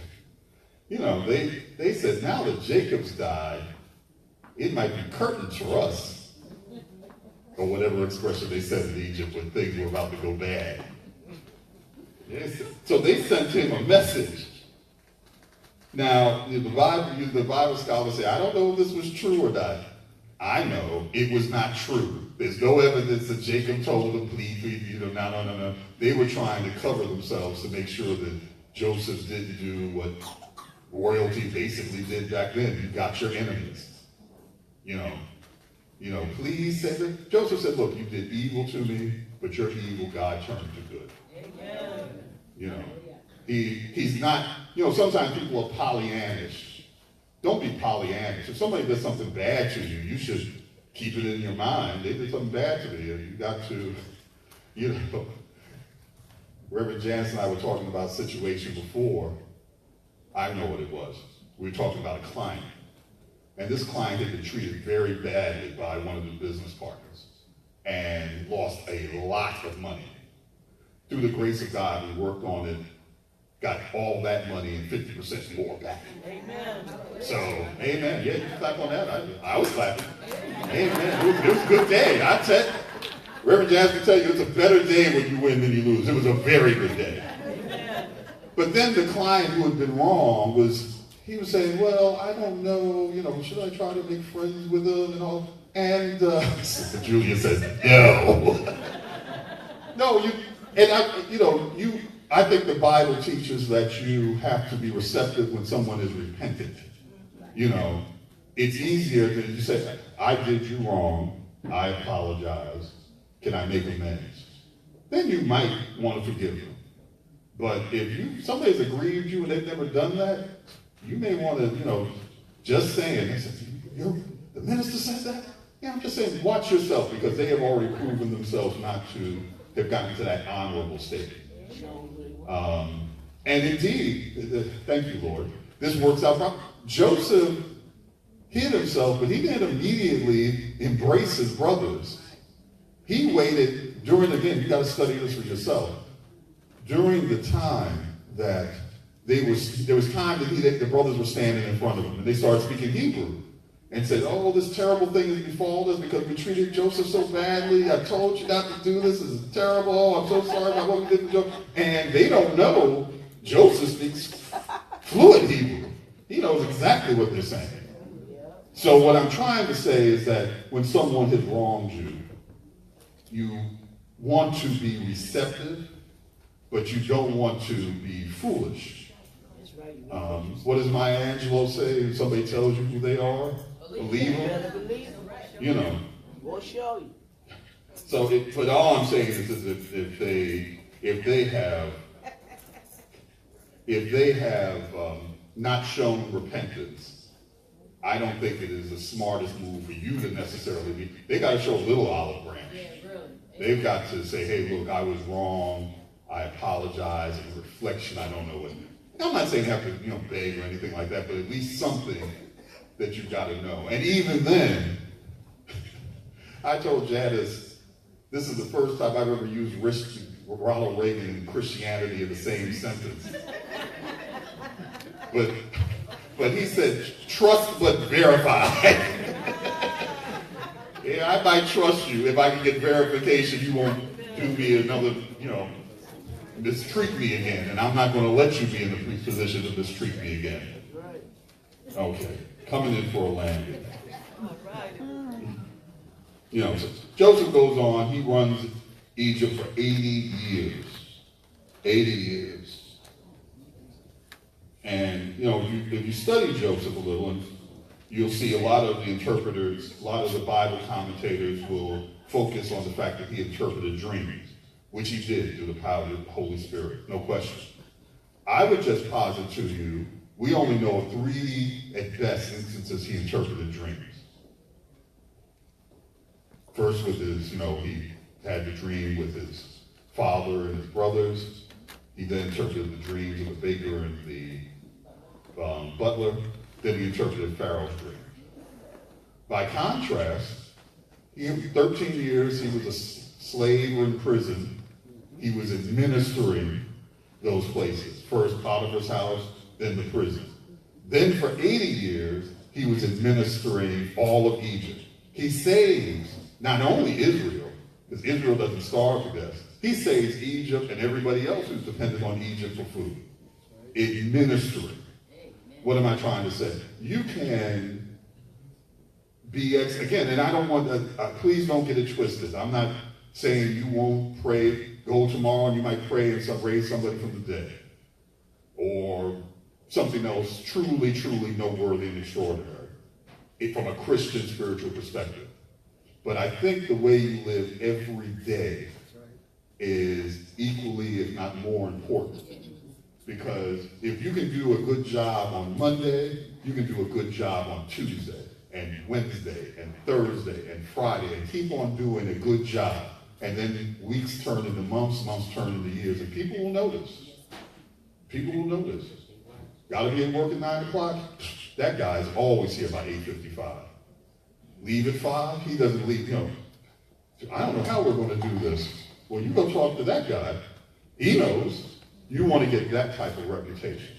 you know, they said, now that Jacob's died, it might be curtains for us. Or whatever expression they said in Egypt when things were about to go bad. Yes. So they sent him a message. Now, the Bible scholars say, I don't know if this was true or not. I know it was not true. There's no evidence that Jacob told them, please, no. They were trying to cover themselves to make sure that Joseph didn't do what royalty basically did back then. You got your enemies. Please say that. Joseph said, look, you did evil to me, but your evil God turned to good. Amen. He's not, sometimes people are Pollyannish. Don't be Pollyannish. If somebody does something bad to you, you should keep it in your mind. They did something bad to me. You got to, Reverend Janice and I were talking about a situation before. I know what it was. We were talking about a client. And this client had been treated very badly by one of the business partners and lost a lot of money. Through the grace of God, we worked on it, got all that money and 50% more back. Amen. So, amen. Yeah, you clap on that. I was clapping. Amen. It was a good day. I tell you, Reverend Jazz can tell you it's a better day when you win than you lose. It was a very good day. Amen. But then the client who had been wrong he was saying, well, I don't know, should I try to make friends with him and all? And Sister Julia says, no. No, I think the Bible teaches that you have to be receptive when someone is repentant. It's easier than you say, I did you wrong, I apologize, can I make amends? Then you might want to forgive them. But if somebody's aggrieved you and they've never done that, you may want to, just saying, the minister said that? Yeah, I'm just saying, watch yourself because they have already proven themselves not to have gotten to that honorable state. And indeed, thank you, Lord, this works out properly. Joseph hid himself, but he didn't immediately embrace his brothers. He waited again, you got to study this for yourself, during the time that there was time that the brothers were standing in front of him, and they started speaking Hebrew and said, oh, this terrible thing has befallen us because we treated Joseph so badly. I told you not to do this. This is terrible. Oh, I'm so sorry about what we did to Joseph. And they don't know Joseph speaks fluent Hebrew. He knows exactly what they're saying. So what I'm trying to say is that when someone has wronged you, you want to be receptive, but you don't want to be foolish. What does Maya Angelou say? If somebody tells you who they are, believe them. We'll show you. So, but all I'm saying is if they have not shown repentance, I don't think it is the smartest move for you to necessarily be. They got to show a little olive branch. Yeah, really. They've got to say, hey, look, I was wrong. I apologize. In reflection, I don't know what. I'm not saying you have to, beg or anything like that, but at least something that you've got to know. And even then, I told Janice, this is the first time I've ever used Ronald Reagan and Christianity in the same sentence. But he said, trust but verify. Yeah, I might trust you. If I can get verification, you won't do me another, mistreat me again, and I'm not going to let you be in the position to mistreat me again. Okay, coming in for a landing. So Joseph goes on, he runs Egypt for 80 years. 80 years. And, if you study Joseph a little, and you'll see a lot of the interpreters, a lot of the Bible commentators will focus on the fact that he interpreted dreams, which he did through the power of the Holy Spirit, no question. I would just posit to you, we only know of 3, at best, instances he interpreted dreams. First with his, he had the dream with his father and his brothers. He then interpreted the dreams of the baker and the butler. Then he interpreted Pharaoh's dream. By contrast, 13 years he was a slave or in prison. He was administering those places. First Potiphar's house, then the prison. Then for 80 years, he was administering all of Egypt. He saves not only Israel, because Israel doesn't starve to death, he saves Egypt and everybody else who's dependent on Egypt for food. Administering. What am I trying to say? You can be, again, and I don't want to, please don't get it twisted. I'm not saying you won't pray, go tomorrow and you might pray and raise somebody from the dead. Or something else truly, truly noteworthy and extraordinary from a Christian spiritual perspective. But I think the way you live every day is equally, if not more important. Because if you can do a good job on Monday, you can do a good job on Tuesday and Wednesday and Thursday and Friday and keep on doing a good job. And then weeks turn into months, months turn into years, and people will notice. People will notice. Got to be at work at 9 o'clock? That guy's always here by 8:55. Leave at 5? He doesn't leave, I don't know how we're going to do this. Well, you go talk to that guy. He knows. You want to get that type of reputation.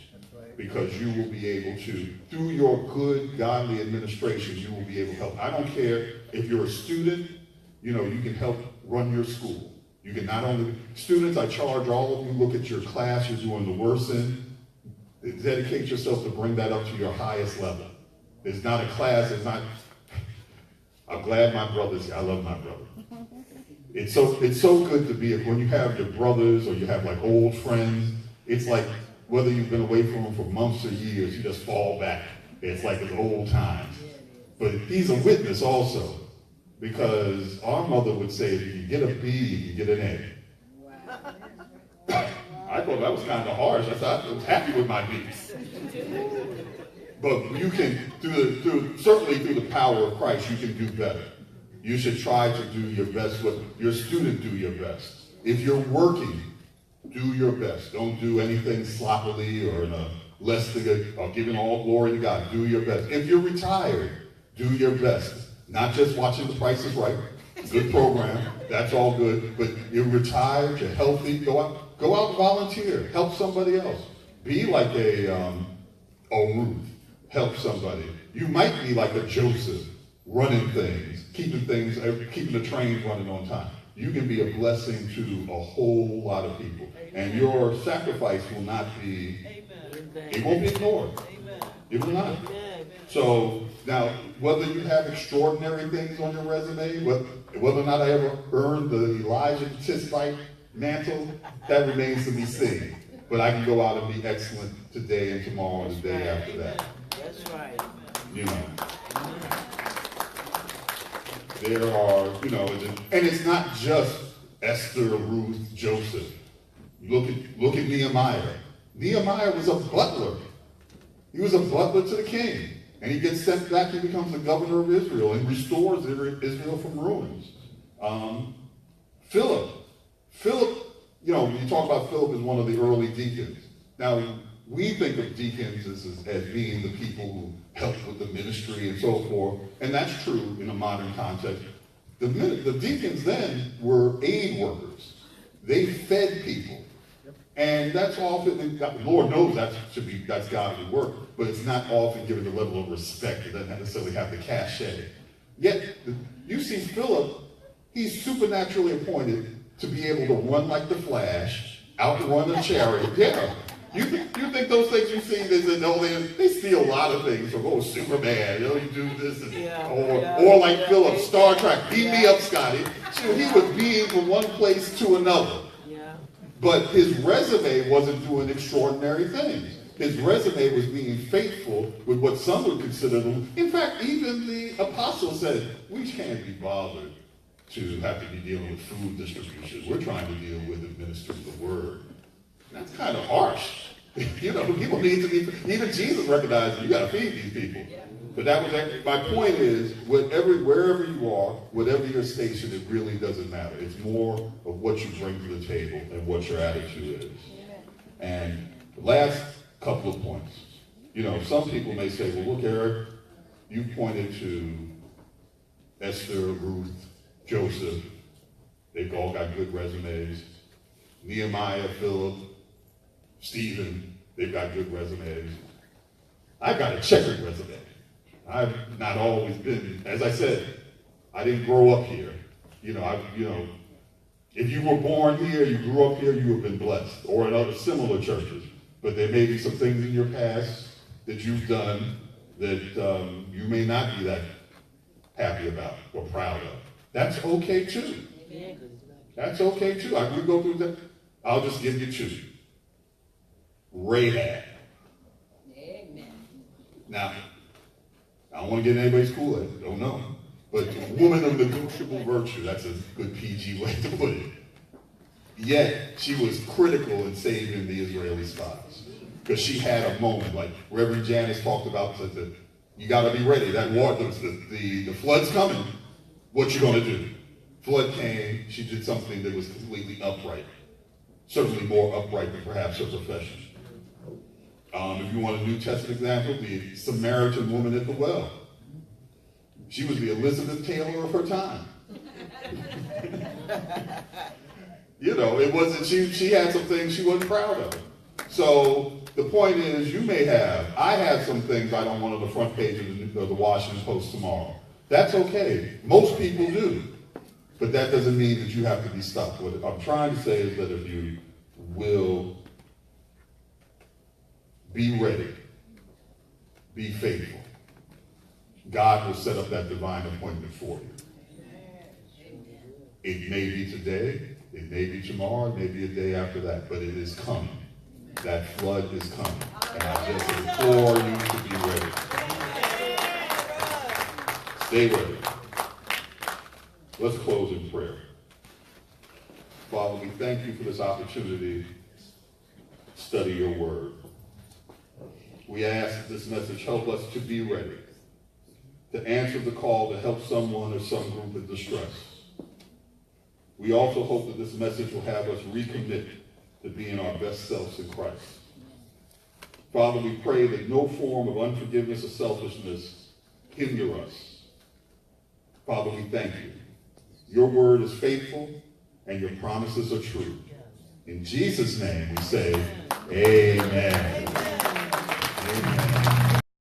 Because you will be able to, through your good, godly administration, you will be able to help. I don't care if you're a student, you can help run your school. You can not only, students, I charge all of you, look at your class you're doing the worst in, dedicate yourself to bring that up to your highest level. It's not a class, I'm glad my brother's here. I love my brother. It's so good to be, when you have your brothers or you have like old friends, it's like whether you've been away from them for months or years, you just fall back. It's like it's old times. But he's a witness also, because our mother would say, if you get a B, you get an A. Wow. I thought that was kind of harsh. I was happy with my B's. But you can, certainly through the power of Christ, you can do better. You should try to do your best. With your student, do your best. If you're working, do your best. Don't do anything sloppily or in a less than good, or giving all glory to God. Do your best. If you're retired, do your best. Not just watching The Price is Right. Good program. That's all good. But you're retired, you're healthy, go out and volunteer. Help somebody else. Be like a Ruth. Help somebody. You might be like a Joseph, running things, keeping the trains running on time. You can be a blessing to a whole lot of people. And your sacrifice will not be, it won't be ignored. It will not. So now, whether you have extraordinary things on your resume, whether or not I ever earned the Elijah the Tishbite mantle, that remains to be seen. But I can go out and be excellent today and tomorrow and the day after that. That's right. There are, and it's not just Esther, Ruth, Joseph. Look at Nehemiah. Nehemiah was a butler. He was a butler to the king. And he gets sent back, he becomes the governor of Israel and restores Israel from ruins. Philip, when you talk about Philip as one of the early deacons. Now, we think of deacons as being the people who help with the ministry and so forth, and that's true in a modern context. The deacons then were aid workers. They fed people. And that's often, Lord knows that's godly work, but it's not often given the level of respect. It doesn't necessarily have the cachet. Yet, you see Philip, he's supernaturally appointed to be able to run like the Flash, outrun a chariot. Yeah. You think those things you see, they steal a lot of things from, Superman, you do this, or like Philip, Star Trek, beat me up, Scotty. So he was being from one place to another. But his resume wasn't doing extraordinary things. His resume was being faithful with what some would consider them. In fact, even the apostles said, we can't be bothered to have to be dealing with food distribution. We're trying to deal with administering the word. That's kind of harsh. People need to be, even Jesus recognized you got to feed these people. But that was, my point is, wherever you are, whatever your station, it really doesn't matter. It's more of what you bring to the table and what your attitude is. And the last couple of points. Some people may say, well, look, Eric, you pointed to Esther, Ruth, Joseph. They've all got good resumes. Nehemiah, Philip, Stephen, they've got good resumes. I've got a checkered resume. I've not always been, as I said, I didn't grow up here. If you were born here, you grew up here, you have been blessed, or in other similar churches. But there may be some things in your past that you've done that you may not be that happy about or proud of. That's okay too. That's okay too. We go through that. I'll just give you two. Rahab. Amen. Now, I don't want to get anybody's Kool-Aid. Don't know. But a woman of negotiable virtue, that's a good PG way to put it. Yet, she was critical in saving the Israeli spies. Because she had a moment, like Reverend Janice talked about, that you got to be ready. That water, the flood's coming. What you going to do? Flood came. She did something that was completely upright. Certainly more upright than perhaps her profession. If you want a New Testament example, the Samaritan woman at the well. She was the Elizabeth Taylor of her time. It wasn't, she had some things she wasn't proud of. So the point is, I have some things I don't want on the front page of the Washington Post tomorrow. That's okay. Most people do. But that doesn't mean that you have to be stuck. What I'm trying to say is that if you will be ready, be faithful, God will set up that divine appointment for you. It may be today, it may be tomorrow, it may be a day after that, but it is coming. That flood is coming. And I just implore you to be ready. Stay ready. Let's close in prayer. Father, we thank you for this opportunity to study your word. We ask that this message help us to be ready, to answer the call to help someone or some group in distress. We also hope that this message will have us recommit to being our best selves in Christ. Father, we pray that no form of unforgiveness or selfishness hinder us. Father, we thank you. Your word is faithful and your promises are true. In Jesus' name we say, amen. Amen.